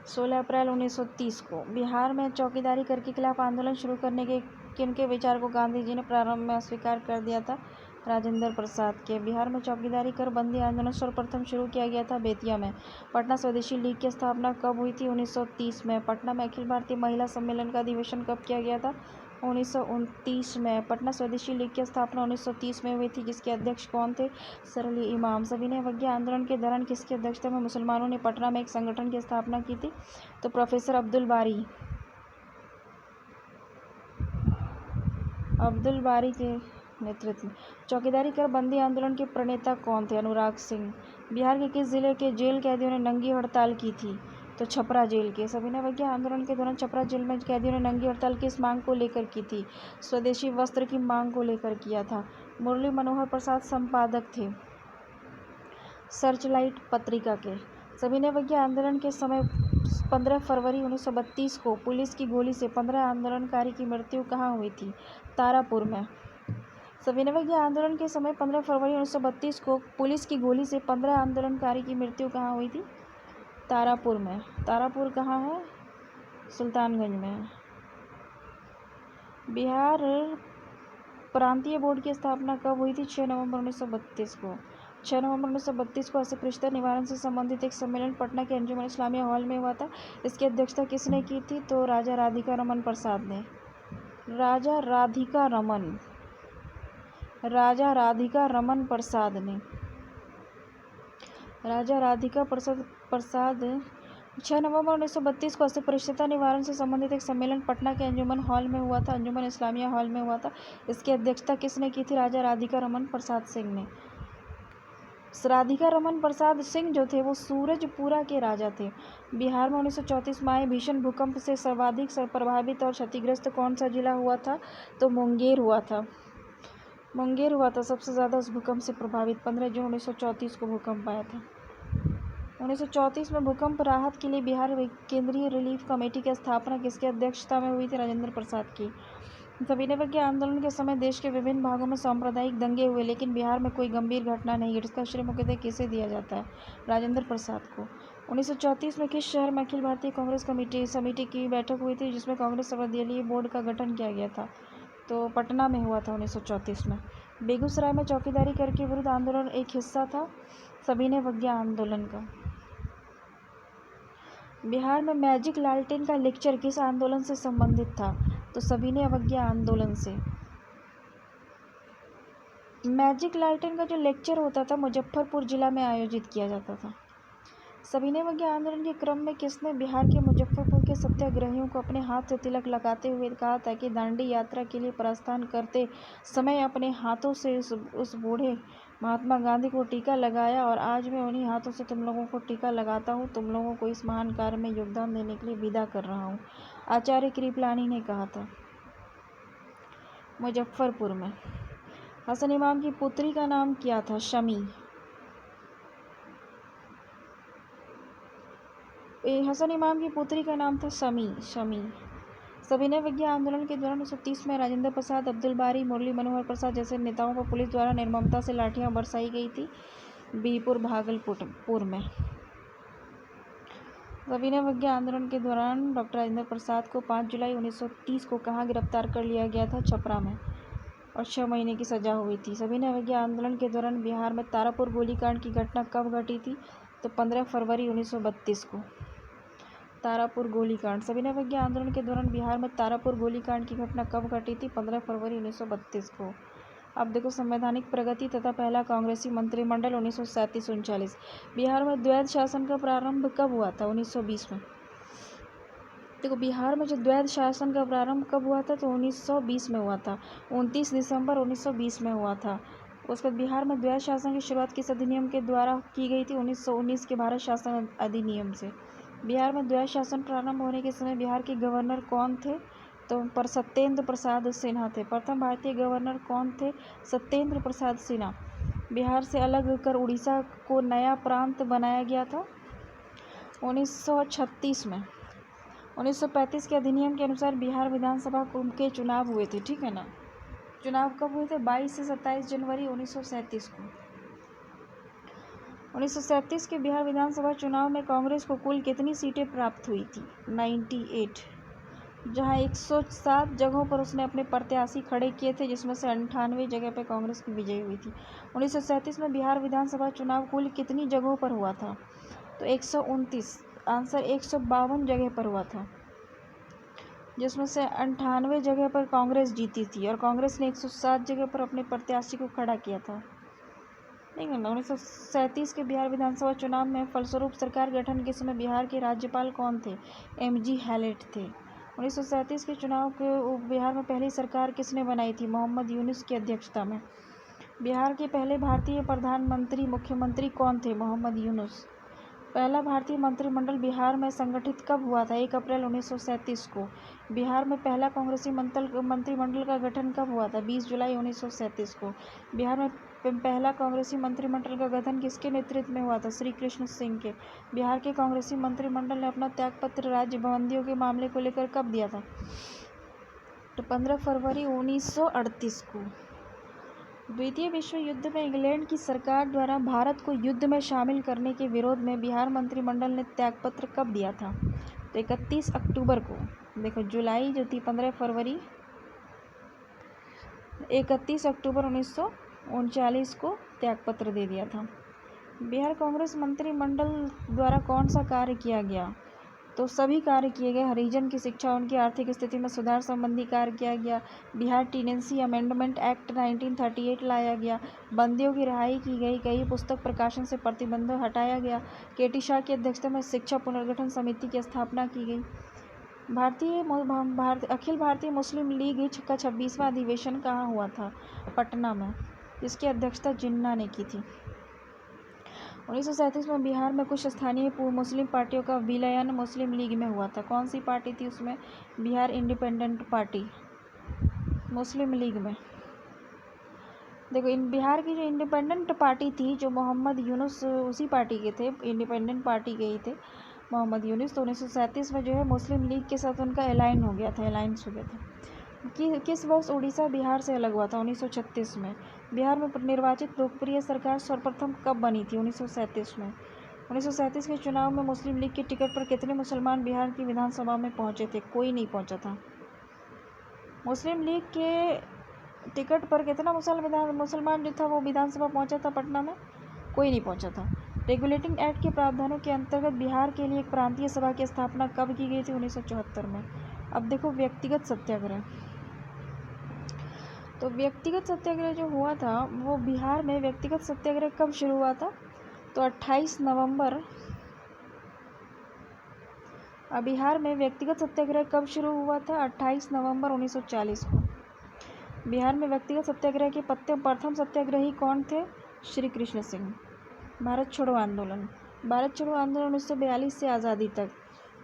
16 अप्रैल 1930 को। बिहार में चौकीदारी कर के खिलाफ आंदोलन शुरू करने के किनके विचार को गांधी जी ने प्रारंभ में अस्वीकार कर दिया था? राजेंद्र प्रसाद के। बिहार में चौकीदारी कर बंदी आंदोलन सर्वप्रथम शुरू किया गया था बेतिया में। पटना स्वदेशी लीग की स्थापना कब हुई थी? 1930 में। पटना में अखिल भारतीय महिला सम्मेलन का अधिवेशन कब किया गया था? 1929 में। पटना स्वदेशी लीग की स्थापना 1930 में हुई थी, जिसके अध्यक्ष कौन थे? सरली इमाम। सविनय अवज्ञा आंदोलन के दौरान किसकी अध्यक्षता में मुसलमानों ने पटना में एक संगठन की स्थापना की थी? तो प्रोफेसर अब्दुल बारी के नेतृत्व में। चौकीदारी कर बंदी आंदोलन के प्रणेता कौन थे? अनुराग सिंह। बिहार के किस जिले के जेल कैदियों ने नंगी हड़ताल की थी? तो छपरा जेल के। सविनय अवज्ञा आंदोलन के दौरान छपरा जेल में कैदियों ने नंगी हड़ताल किस मांग को लेकर की थी? स्वदेशी वस्त्र की मांग को लेकर किया था। मुरली मनोहर प्रसाद संपादक थे सर्चलाइट पत्रिका के। सविनय अवज्ञा आंदोलन के समय 15 फरवरी 1932 को पुलिस की गोली से 15 आंदोलनकारी की मृत्यु कहाँ हुई थी? तारापुर में। सविनय अवज्ञा आंदोलन के समय 15 फरवरी 1932 को पुलिस की गोली से 15 आंदोलनकारी की मृत्यु कहाँ हुई थी? तारापुर में। तारापुर कहाँ है? सुल्तानगंज में। बिहार प्रांतीय बोर्ड की स्थापना कब हुई थी? 6 नवंबर 1932 को। 6 नवंबर 1932 को अस्पृश्यता निवारण से संबंधित एक सम्मेलन पटना के अंजुमन इस्लामिया हॉल में हुआ था। इसकी अध्यक्षता किसने की थी? तो राजा राधिका रमन प्रसाद ने। राजा राधिका रमन प्रसाद ने। राजा राधिका प्रसाद 6 नवंबर 1932 को अस्पृश्यता निवारण से संबंधित एक सम्मेलन पटना के अंजुमन हॉल में हुआ था, अंजुमन इस्लामिया हॉल में हुआ था। इसकी अध्यक्षता किसने की थी? राजा राधिका रमन प्रसाद सिंह ने। राधिका रमन प्रसाद सिंह जो थे वो सूरजपुरा के राजा थे। बिहार में 1934 में आए भीषण भूकंप से सर्वाधिक प्रभावित और क्षतिग्रस्त कौन सा जिला हुआ था? तो मुंगेर हुआ था। मुंगेर हुआ था सबसे ज़्यादा उस भूकंप से प्रभावित। 15 जून 1934 को भूकंप आया था। 1934 में भूकंप राहत के लिए बिहार केंद्रीय रिलीफ कमेटी की स्थापना किसकी अध्यक्षता में हुई थी? राजेंद्र प्रसाद की। सविनय अवज्ञा आंदोलन के समय देश के विभिन्न भागों में सांप्रदायिक दंगे हुए, लेकिन बिहार में कोई गंभीर घटना नहीं घटी। इसका श्रेय मुख्यतः किसे दिया जाता है? राजेंद्र प्रसाद को। 1934 में किस शहर में अखिल भारतीय कांग्रेस समिति की बैठक हुई थी, जिसमें कांग्रेस सर्वदलीय बोर्ड का गठन किया गया था? तो पटना में हुआ था 1934 में। बेगूसराय में चौकीदारी कर के विरुद्ध आंदोलन एक हिस्सा था सविनय अवज्ञा आंदोलन का। बिहार में मैजिक लालटेन का लेक्चर किस आंदोलन से संबंधित था? तो सविनय अवज्ञा आंदोलन से। मैजिक लालटेन का जो लेक्चर होता था मुजफ्फरपुर जिला में आयोजित किया जाता था। सविनय अवज्ञा आंदोलन के क्रम में किसने बिहार के मुजफ्फरपुर के सत्याग्रहियों को अपने हाथ से तिलक लगाते हुए कहा था कि दांडी यात्रा के लिए प्रस्थान करते समय अपने हाथों से उस बूढ़े महात्मा गांधी को टीका लगाया, और आज मैं उन्हीं हाथों से तुम लोगों को टीका लगाता हूँ। तुम लोगों को इस महान कार्य में योगदान देने के लिए विदा कर रहा हूँ। आचार्य कृपलानी ने कहा था मुजफ्फरपुर में। हसन इमाम की पुत्री का नाम क्या था? शमी। हसन इमाम की पुत्री का नाम था शमी। सविनय विज्ञान आंदोलन के दौरान 1930 में राजेंद्र प्रसाद, अब्दुल बारी, मुरली मनोहर प्रसाद जैसे नेताओं पर पुलिस द्वारा निर्ममता से लाठियां बरसाई गई थी। बीरपुर भागलपुर में सविनय विज्ञान आंदोलन के दौरान डॉक्टर राजेंद्र प्रसाद को 5 जुलाई 1930 को कहाँ गिरफ्तार कर लिया गया था? छपरा में, और 6 महीने की सजा हुई थी। सविनय विज्ञान आंदोलन के दौरान बिहार में तारापुर गोलीकांड की घटना कब घटी थी? तो 15 फरवरी 1932 को। तारापुर गोलीकांड। सविनय विज्ञान आंदोलन के दौरान बिहार में तारापुर गोलीकांड की घटना कब घटी थी? 15 फरवरी 1932 को। अब देखो, संवैधानिक प्रगति तथा पहला कांग्रेसी मंत्रिमंडल 1937-39। बिहार में द्वैध शासन का प्रारंभ कब हुआ था? 1920 में। देखो, बिहार में जो द्वैध शासन का प्रारंभ कब हुआ था? तो 1920 में हुआ था। 29 दिसंबर 1920 में हुआ था। उसके बाद बिहार में द्वैध शासन की शुरुआत किस अधिनियम के द्वारा की गई थी? 1919 के भारत शासन अधिनियम से। बिहार में द्वैध शासन प्रारंभ होने के समय बिहार के गवर्नर कौन थे? तो पर सत्येंद्र प्रसाद सिन्हा थे। प्रथम भारतीय गवर्नर कौन थे? सत्येंद्र प्रसाद सिन्हा। बिहार से अलग कर उड़ीसा को नया प्रांत बनाया गया था 1936 में। 1935 के अधिनियम के अनुसार बिहार विधानसभा के चुनाव हुए थे, ठीक है ना। चुनाव कब हुए थे? 22 से 27 जनवरी 1937 को। 1937 के बिहार विधानसभा चुनाव में कांग्रेस को कुल कितनी सीटें प्राप्त हुई थी? 98, जहां 107 जगहों पर उसने अपने प्रत्याशी खड़े किए थे, जिसमें से 98 जगह पर कांग्रेस की विजयी हुई थी। 1937 में बिहार विधानसभा चुनाव कुल कितनी जगहों पर हुआ था? तो 129। आंसर 152 जगह पर हुआ था, जिसमें से 98 जगह पर कांग्रेस जीती थी, और कांग्रेस ने 107 जगह पर अपने प्रत्याशी को खड़ा किया था। ठीक है ना। 1937 के बिहार विधानसभा चुनाव में फलस्वरूप सरकार गठन के समय बिहार के राज्यपाल कौन थे? MG हैलेट थे। 1937 के चुनाव के बिहार में पहली सरकार किसने बनाई थी? मोहम्मद यूनुस की अध्यक्षता में। बिहार के पहले भारतीय प्रधानमंत्री मुख्यमंत्री कौन थे? मोहम्मद यूनुस। पहला भारतीय मंत्रिमंडल बिहार में संगठित कब हुआ था? 1 अप्रैल 1937 को। बिहार में पहला कांग्रेसी मंत्रिमंडल का गठन कब हुआ था? 20 जुलाई 1937 को। बिहार में पहला कांग्रेसी मंत्रिमंडल का गठन किसके नेतृत्व में हुआ था? श्री कृष्ण सिंह के। बिहार के कांग्रेसी मंत्रिमंडल ने अपना त्यागपत्र राज्य बंदियों के मामले को लेकर कब दिया था? तो 15 फरवरी 1938 को। द्वितीय विश्व युद्ध में इंग्लैंड की सरकार द्वारा भारत को युद्ध में शामिल करने के विरोध में बिहार मंत्रिमंडल ने त्यागपत्र कब दिया था? तो 31 अक्टूबर को। देखो, जुलाई जो थी 15 फरवरी, 31 अक्टूबर 1939 को त्यागपत्र दे दिया था। बिहार कांग्रेस मंत्रिमंडल द्वारा कौन सा कार्य किया गया? तो सभी कार्य किए गए। हरिजन की शिक्षा, उनकी आर्थिक स्थिति में सुधार संबंधी कार्य किया गया। बिहार टीनेंसी अमेंडमेंट एक्ट 1938 लाया गया। बंदियों की रिहाई की गई। कई पुस्तक प्रकाशन से प्रतिबंध हटाया गया। KT शाह की अध्यक्षता में शिक्षा पुनर्गठन समिति की स्थापना की गई। अखिल भारतीय मुस्लिम लीग का 26वां अधिवेशन कहाँ हुआ था? पटना में, जिसकी अध्यक्षता जिन्ना ने की थी। 1937 में बिहार में कुछ स्थानीय मुस्लिम पार्टियों का विलयन मुस्लिम लीग में हुआ था। कौन सी पार्टी थी उसमें? बिहार इंडिपेंडेंट पार्टी मुस्लिम लीग में। देखो, बिहार की जो इंडिपेंडेंट पार्टी थी, जो मोहम्मद यूनुस उसी पार्टी के थे, इंडिपेंडेंट पार्टी के ही थे मोहम्मद यूनुस। तो 1937 में जो है मुस्लिम लीग के साथ उनका अलायंस हो गया था। किस वर्ष उड़ीसा बिहार से अलग हुआ था? 1936 में। बिहार में निर्वाचित लोकप्रिय सरकार सर्वप्रथम कब बनी थी? 1937 में। 1937 के चुनाव में मुस्लिम लीग के टिकट पर कितने मुसलमान बिहार की विधानसभा में पहुंचे थे? कोई नहीं पहुंचा था। मुस्लिम लीग के टिकट पर कितना मुसलमान जो था वो विधानसभा पहुंचा था पटना में? कोई नहीं पहुंचा था। रेगुलेटिंग एक्ट के प्रावधानों के अंतर्गत बिहार के लिए एक प्रांतीय सभा की स्थापना कब की गई थी? 1974 में। अब देखो, व्यक्तिगत सत्याग्रह। तो व्यक्तिगत सत्याग्रह जो हुआ था, वो बिहार में व्यक्तिगत सत्याग्रह कब शुरू हुआ था? तो 28 नवंबर। बिहार में व्यक्तिगत सत्याग्रह कब शुरू हुआ था? 28 नवंबर 1940 को। बिहार में व्यक्तिगत सत्याग्रह के प्रथम सत्याग्रही कौन थे? श्री कृष्ण सिंह। भारत छोड़ो आंदोलन। भारत छोड़ो आंदोलन 1942 से आज़ादी तक।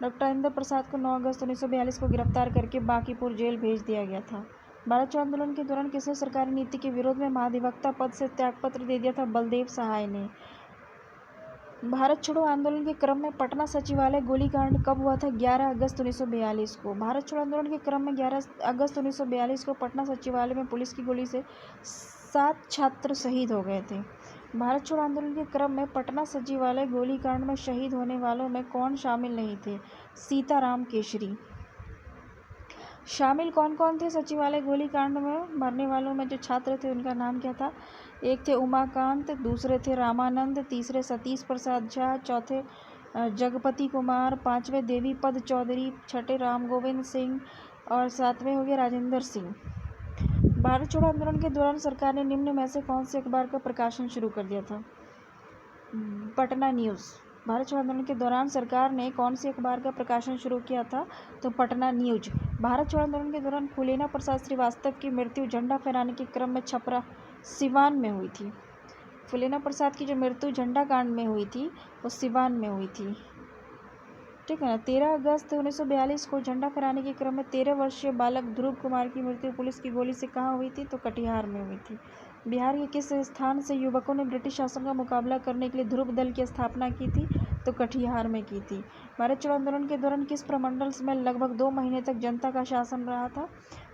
डॉक्टर राजेंद्र प्रसाद को 9 अगस्त 1942 को गिरफ्तार करके बांकीपुर जेल भेज दिया गया था। भारत छोड़ो आंदोलन के दौरान किसने सरकारी नीति के विरोध में महाधिवक्ता पद से त्यागपत्र दे दिया था? बलदेव सहाय ने। भारत छोड़ो आंदोलन के क्रम में पटना सचिवालय गोलीकांड कब हुआ था? 11 अगस्त 1942 को। भारत छोड़ो आंदोलन के क्रम में 11 अगस्त 1942 को पटना सचिवालय में पुलिस की गोली से 7 छात्र शहीद हो गए थे। भारत छोड़ो आंदोलन के क्रम में पटना सचिवालय गोलीकांड में शहीद होने वालों में कौन शामिल नहीं थे? सीताराम केशरी। शामिल कौन कौन थे सचिवालय गोलीकांड में मरने वालों में? जो छात्र थे उनका नाम क्या था? एक थे उमाकांत, दूसरे थे रामानंद, तीसरे सतीश प्रसाद झा, चौथे जगपति कुमार, पांचवें देवी पद चौधरी, छठे राम गोविंद सिंह और सातवें हो गए राजेंद्र सिंह। भारत छोड़ो आंदोलन के दौरान सरकार ने निम्न में से कौन से अखबार का प्रकाशन शुरू कर दिया था? पटना न्यूज़। भारत छोड़ो आंदोलन के दौरान सरकार ने कौन से अखबार का प्रकाशन शुरू किया था? तो पटना न्यूज। भारत छोड़ो आंदोलन के दौरान फूलेना प्रसाद श्रीवास्तव की मृत्यु झंडा फहराने के क्रम में छपरा सिवान में हुई थी। फूलेना प्रसाद की जो मृत्यु झंडा कांड में हुई थी वो सिवान में हुई थी, ठीक है ना। 13 अगस्त 1942 को झंडा फहराने के क्रम में 13 वर्षीय बालक ध्रुव कुमार की मृत्यु पुलिस की गोली से कहाँ हुई थी? तो कटिहार में हुई थी। बिहार के किस स्थान से युवकों ने ब्रिटिश शासन का मुकाबला करने के लिए ध्रुव दल की स्थापना की थी? तो कटिहार में की थी। भारत छोड़ो आंदोलन के दौरान किस प्रमंडल में लगभग 2 महीने तक जनता का शासन रहा था?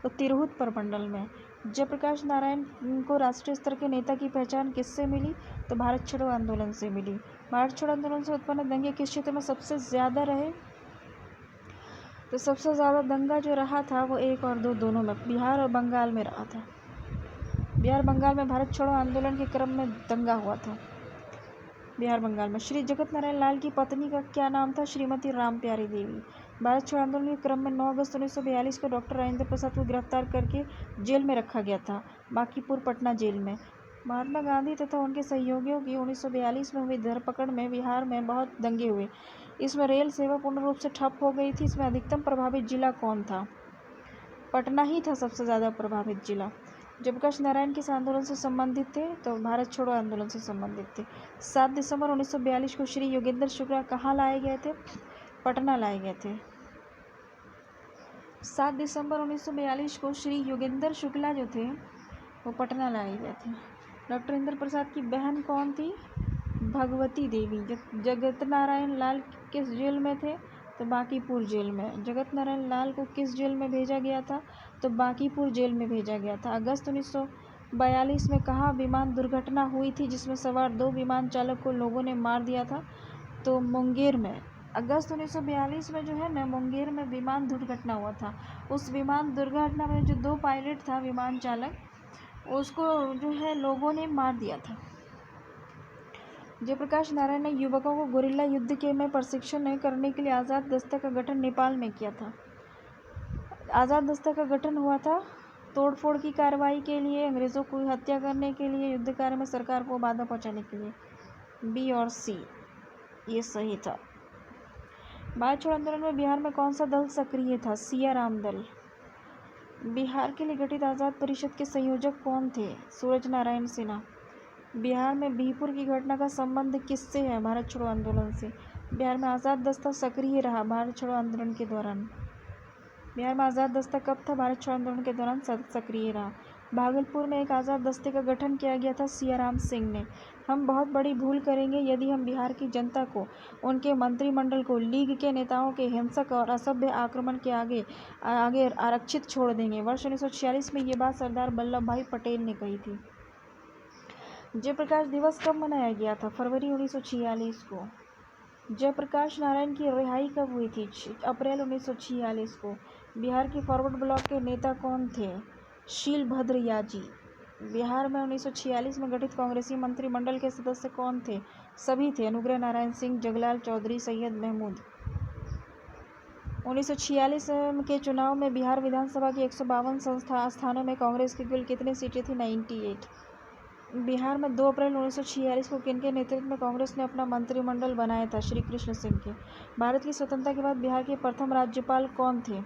तो तिरहुत प्रमंडल में। जयप्रकाश नारायण को राष्ट्रीय स्तर के नेता की पहचान किससे मिली? तो भारत छोड़ो आंदोलन से मिली। भारत छोड़ो आंदोलन से उत्पन्न दंगे किस क्षेत्र में सबसे ज़्यादा रहे? तो सबसे ज़्यादा दंगा जो रहा था वो 1 और 2 दोनों में, बिहार और बंगाल में रहा था। बिहार बंगाल में भारत छोड़ो आंदोलन के क्रम में दंगा हुआ था। बिहार बंगाल में। श्री जगत नारायण लाल की पत्नी का क्या नाम था? श्रीमती राम प्यारी देवी। भारत छोड़ो आंदोलन के क्रम में 9 अगस्त 1942 को डॉक्टर राजेंद्र प्रसाद को गिरफ्तार करके जेल में रखा गया था, बांकीपुर पटना जेल में। महात्मा गांधी तथा उनके सहयोगियों की 1942 में हुई धरपकड़ में बिहार में बहुत दंगे हुए। इसमें रेल सेवा पूर्ण रूप से ठप हो गई थी। इसमें अधिकतम प्रभावित जिला कौन था? पटना ही था सबसे ज़्यादा प्रभावित जिला। जयप्रकाश नारायण किस आंदोलन से संबंधित थे? तो भारत छोड़ो आंदोलन से संबंधित थे। 7 दिसंबर 1942 को श्री योगेंद्र शुक्ला कहाँ लाए गए थे? पटना लाए गए थे। 7 दिसंबर 1942 को श्री योगेंद्र शुक्ला जो थे वो पटना लाए गए थे। डॉक्टर इंद्र प्रसाद की बहन कौन थी? भगवती देवी। जगत नारायण लाल किस जेल में थे? तो बांकीपुर जेल में। जगत नारायण लाल को किस जेल में भेजा गया था? तो बांकीपुर जेल में भेजा गया था। अगस्त 1942 में कहाँ विमान दुर्घटना हुई थी जिसमें सवार 2 विमान चालक को लोगों ने मार दिया था? तो मुंगेर में। अगस्त 1942 में जो है ना मुंगेर में विमान दुर्घटना हुआ था। उस विमान दुर्घटना में जो 2 पायलट था विमान चालक, उसको जो है लोगों ने मार दिया था। जयप्रकाश नारायण ने युवकों को गुरिल्ला युद्ध के में प्रशिक्षण करने के लिए आज़ाद दस्ता का गठन नेपाल में किया था। आज़ाद दस्ता का गठन हुआ था तोड़फोड़ की कार्रवाई के लिए, अंग्रेज़ों को हत्या करने के लिए, युद्ध कार्य में सरकार को बाधा पहुंचाने के लिए। बी और सी ये सही था। भारत छोड़ो आंदोलन में बिहार में कौन सा दल सक्रिय था? सिया राम दल। बिहार के लिए गठित आज़ाद परिषद के संयोजक कौन थे? सूरज नारायण सिन्हा। बिहार में बिहपुर की घटना का संबंध किससे है? भारत छोड़ो आंदोलन से। बिहार में आज़ाद दस्ता सक्रिय रहा भारत छोड़ो आंदोलन के दौरान। बिहार में आज़ाद दस्ता कब था? भारत छोड़ो आंदोलन के दौरान सक्रिय रहा। भागलपुर में एक आज़ाद दस्ते का गठन किया गया था सियाराम सिंह ने। हम बहुत बड़ी भूल करेंगे यदि हम बिहार की जनता को, उनके मंत्रिमंडल को, लीग के नेताओं के हिंसक और असभ्य आक्रमण के आगे आरक्षित छोड़ देंगे। वर्ष 1946 में ये बात सरदार वल्लभ भाई पटेल ने कही थी। जयप्रकाश दिवस कब मनाया गया था? फरवरी 1946 को। जयप्रकाश नारायण की रिहाई कब हुई थी? अप्रैल 1946 को। बिहार के फॉरवर्ड ब्लॉक के नेता कौन थे? शीलभद्र याजी। बिहार में 1946 में गठित कांग्रेसी मंत्रिमंडल के सदस्य कौन थे? सभी थे। अनुग्रह नारायण सिंह, जगलाल चौधरी, सैयद महमूद। 1946 के चुनाव में बिहार विधानसभा की 152 स्थानों में कांग्रेस की कुल कितनी सीटें थी? 98। बिहार में 2 अप्रैल 1946 को किनके नेतृत्व में कांग्रेस ने अपना मंत्रिमंडल बनाया था? श्री कृष्ण सिंह के। भारत की स्वतंत्रता के बाद बिहार के प्रथम राज्यपाल कौन थे?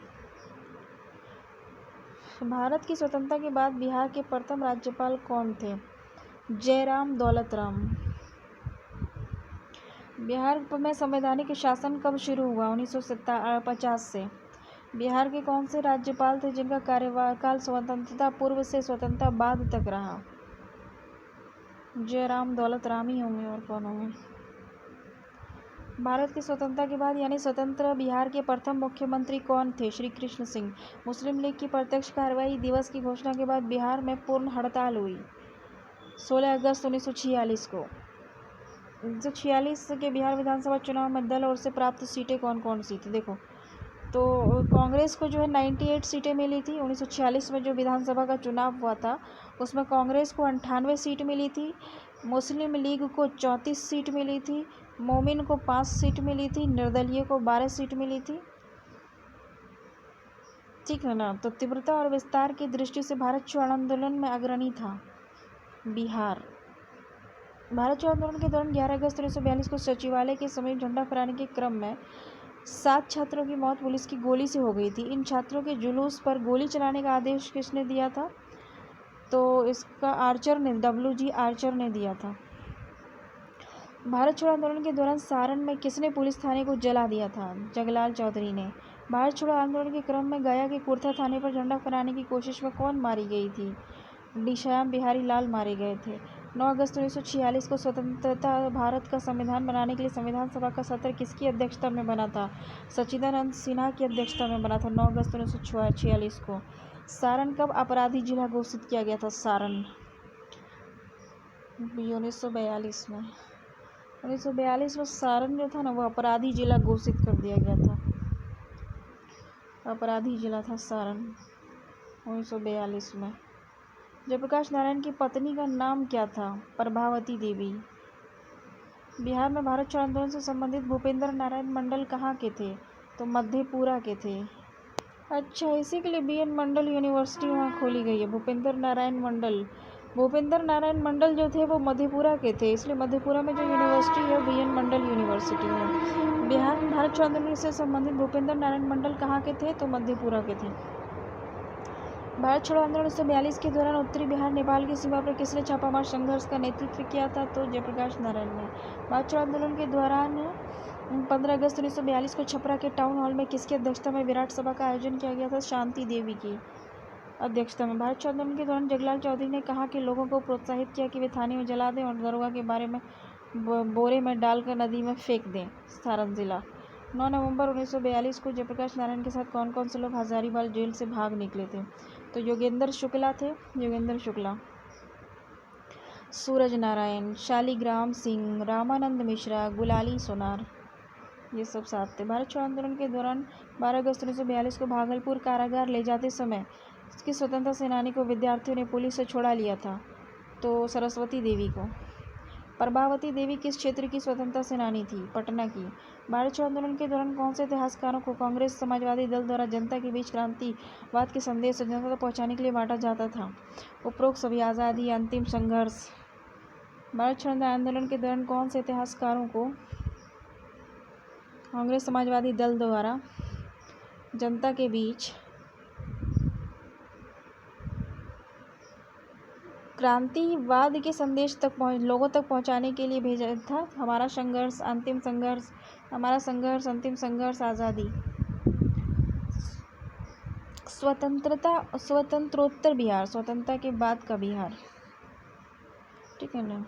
भारत की स्वतंत्रता के बाद बिहार के प्रथम राज्यपाल कौन थे? जयराम दौलत राम। बिहार में संवैधानिक शासन कब शुरू हुआ? 1950 से। बिहार के कौन से राज्यपाल थे जिनका कार्यकाल स्वतंत्रता पूर्व से स्वतंत्रता बाद तक रहा? जयराम दौलत राम ही होंगे और कौन होंगे? भारत की स्वतंत्रता के बाद यानी स्वतंत्र बिहार के प्रथम मुख्यमंत्री कौन थे? श्री कृष्ण सिंह। मुस्लिम लीग की प्रत्यक्ष कार्रवाई दिवस की घोषणा के बाद बिहार में पूर्ण हड़ताल हुई 16 अगस्त 1946 को। 1946 के बिहार विधानसभा चुनाव में दल और से प्राप्त सीटें कौन कौन सी थी? देखो, तो कांग्रेस को जो है 98 सीटें मिली थी। 1946 में जो विधानसभा का चुनाव हुआ था उसमें कांग्रेस को 98 सीट मिली थी, मुस्लिम लीग को 34 सीट मिली थी, मोमिन को 5 सीट मिली थी, निर्दलीय को 12 सीट मिली थी। ठीक है ना। तो तीव्रता और विस्तार की दृष्टि से भारत छोड़ो आंदोलन में अग्रणी था बिहार। भारत छोड़ो आंदोलन के दौरान 11 अगस्त 1942 को सचिवालय के समीप झंडा फहराने के क्रम में 7 छात्रों की मौत पुलिस की गोली से हो गई थी। इन छात्रों के जुलूस पर गोली चलाने का आदेश किसने दिया था? तो इसका आर्चर ने, WG आर्चर ने दिया था। भारत छोड़ो आंदोलन के दौरान सारण में किसने पुलिस थाने को जला दिया था? जगलाल चौधरी ने। भारत छोड़ो आंदोलन के क्रम में गया के कुर्था थाने पर झंडा फहराने की कोशिश में कौन मारी गई थी? डी श्याम बिहारी लाल मारे गए थे। 9 अगस्त 1946 को स्वतंत्रता भारत का संविधान बनाने के लिए संविधान सभा का सत्र किसकी अध्यक्षता में बना था? सच्चिदानंद सिन्हा की अध्यक्षता में बना था 9 अगस्त 1946 को। सारण कब अपराधी जिला घोषित किया गया था? सारण 1942 में। 1942 में सारण जो था ना वो अपराधी जिला घोषित कर दिया गया था। अपराधी जिला था सारण 1942 में। जयप्रकाश नारायण की पत्नी का नाम क्या था? प्रभावती देवी। बिहार में भारत छोड़ो आंदोलन से संबंधित भूपेंद्र नारायण मंडल कहाँ के थे? तो मधेपुरा के थे। अच्छा, इसी के लिए BN मंडल यूनिवर्सिटी वहाँ खोली गई है। भूपेंद्र नारायण मंडल जो थे वो मधेपुरा के थे, इसलिए मधेपुरा में जो यूनिवर्सिटी है BN मंडल यूनिवर्सिटी है। बिहार में भारत छोड़ो आंदोलन से संबंधित भूपेंद्र नारायण मंडल कहाँ के थे? तो मधेपुरा के थे। भारत छोड़ो आंदोलन 1942 के दौरान उत्तरी बिहार नेपाल की सीमा पर किसने छापामार संघर्ष का नेतृत्व किया था? तो जयप्रकाश नारायण ने। भारत छोड़ो आंदोलन के दौरान 15 अगस्त 1942 को छपरा के टाउन हॉल में किसकी अध्यक्षता में विराट सभा का आयोजन किया गया था? शांति देवी की अध्यक्षता में। भारत छोड़ो आंदोलन के दौरान जगलाल चौधरी ने कहा कि लोगों को प्रोत्साहित किया कि वे थाने में जला दें और दरोगा के बारे में बोरे में डालकर नदी में फेंक दें। सारण जिला। 9 नवंबर 1942 को जयप्रकाश नारायण के साथ कौन कौन से लोग हजारीबाग जेल से भाग निकले थे? तो योगेंद्र शुक्ला थे। योगेंद्र शुक्ला, सूरज नारायण, शालिग्राम सिंह, रामानंद मिश्रा, गुलाली सोनार, ये सब साथ थे। भारत छोड़ो आंदोलन के दौरान 12 अगस्त 1942 को भागलपुर कारागार ले जाते समय इसकी स्वतंत्रता सेनानी को विद्यार्थियों ने पुलिस से छुड़ा लिया था? तो सरस्वती देवी को। प्रभावती देवी किस क्षेत्र की स्वतंत्रता सेनानी थी? पटना की। भारत छोड़ो आंदोलन के दौरान कौन से इतिहासकारों को कांग्रेस समाजवादी दल द्वारा जनता के बीच क्रांतिवाद के संदेश जनता तक पहुंचाने के लिए बांटा जाता था? उपरोक्त सभी। आज़ादी, अंतिम संघर्ष। भारत छोड़ो आंदोलन के दौरान कौन से इतिहासकारों को कांग्रेस समाजवादी दल द्वारा जनता के बीच क्रांतिवाद के संदेश तक लोगों तक पहुंचाने के लिए भेजा था? हमारा संघर्ष, अंतिम संघर्ष, हमारा संघर्ष, अंतिम संघर्ष, आज़ादी। स्वतंत्रोत्तर बिहार, स्वतंत्रता के बाद का बिहार। ठीक है ना।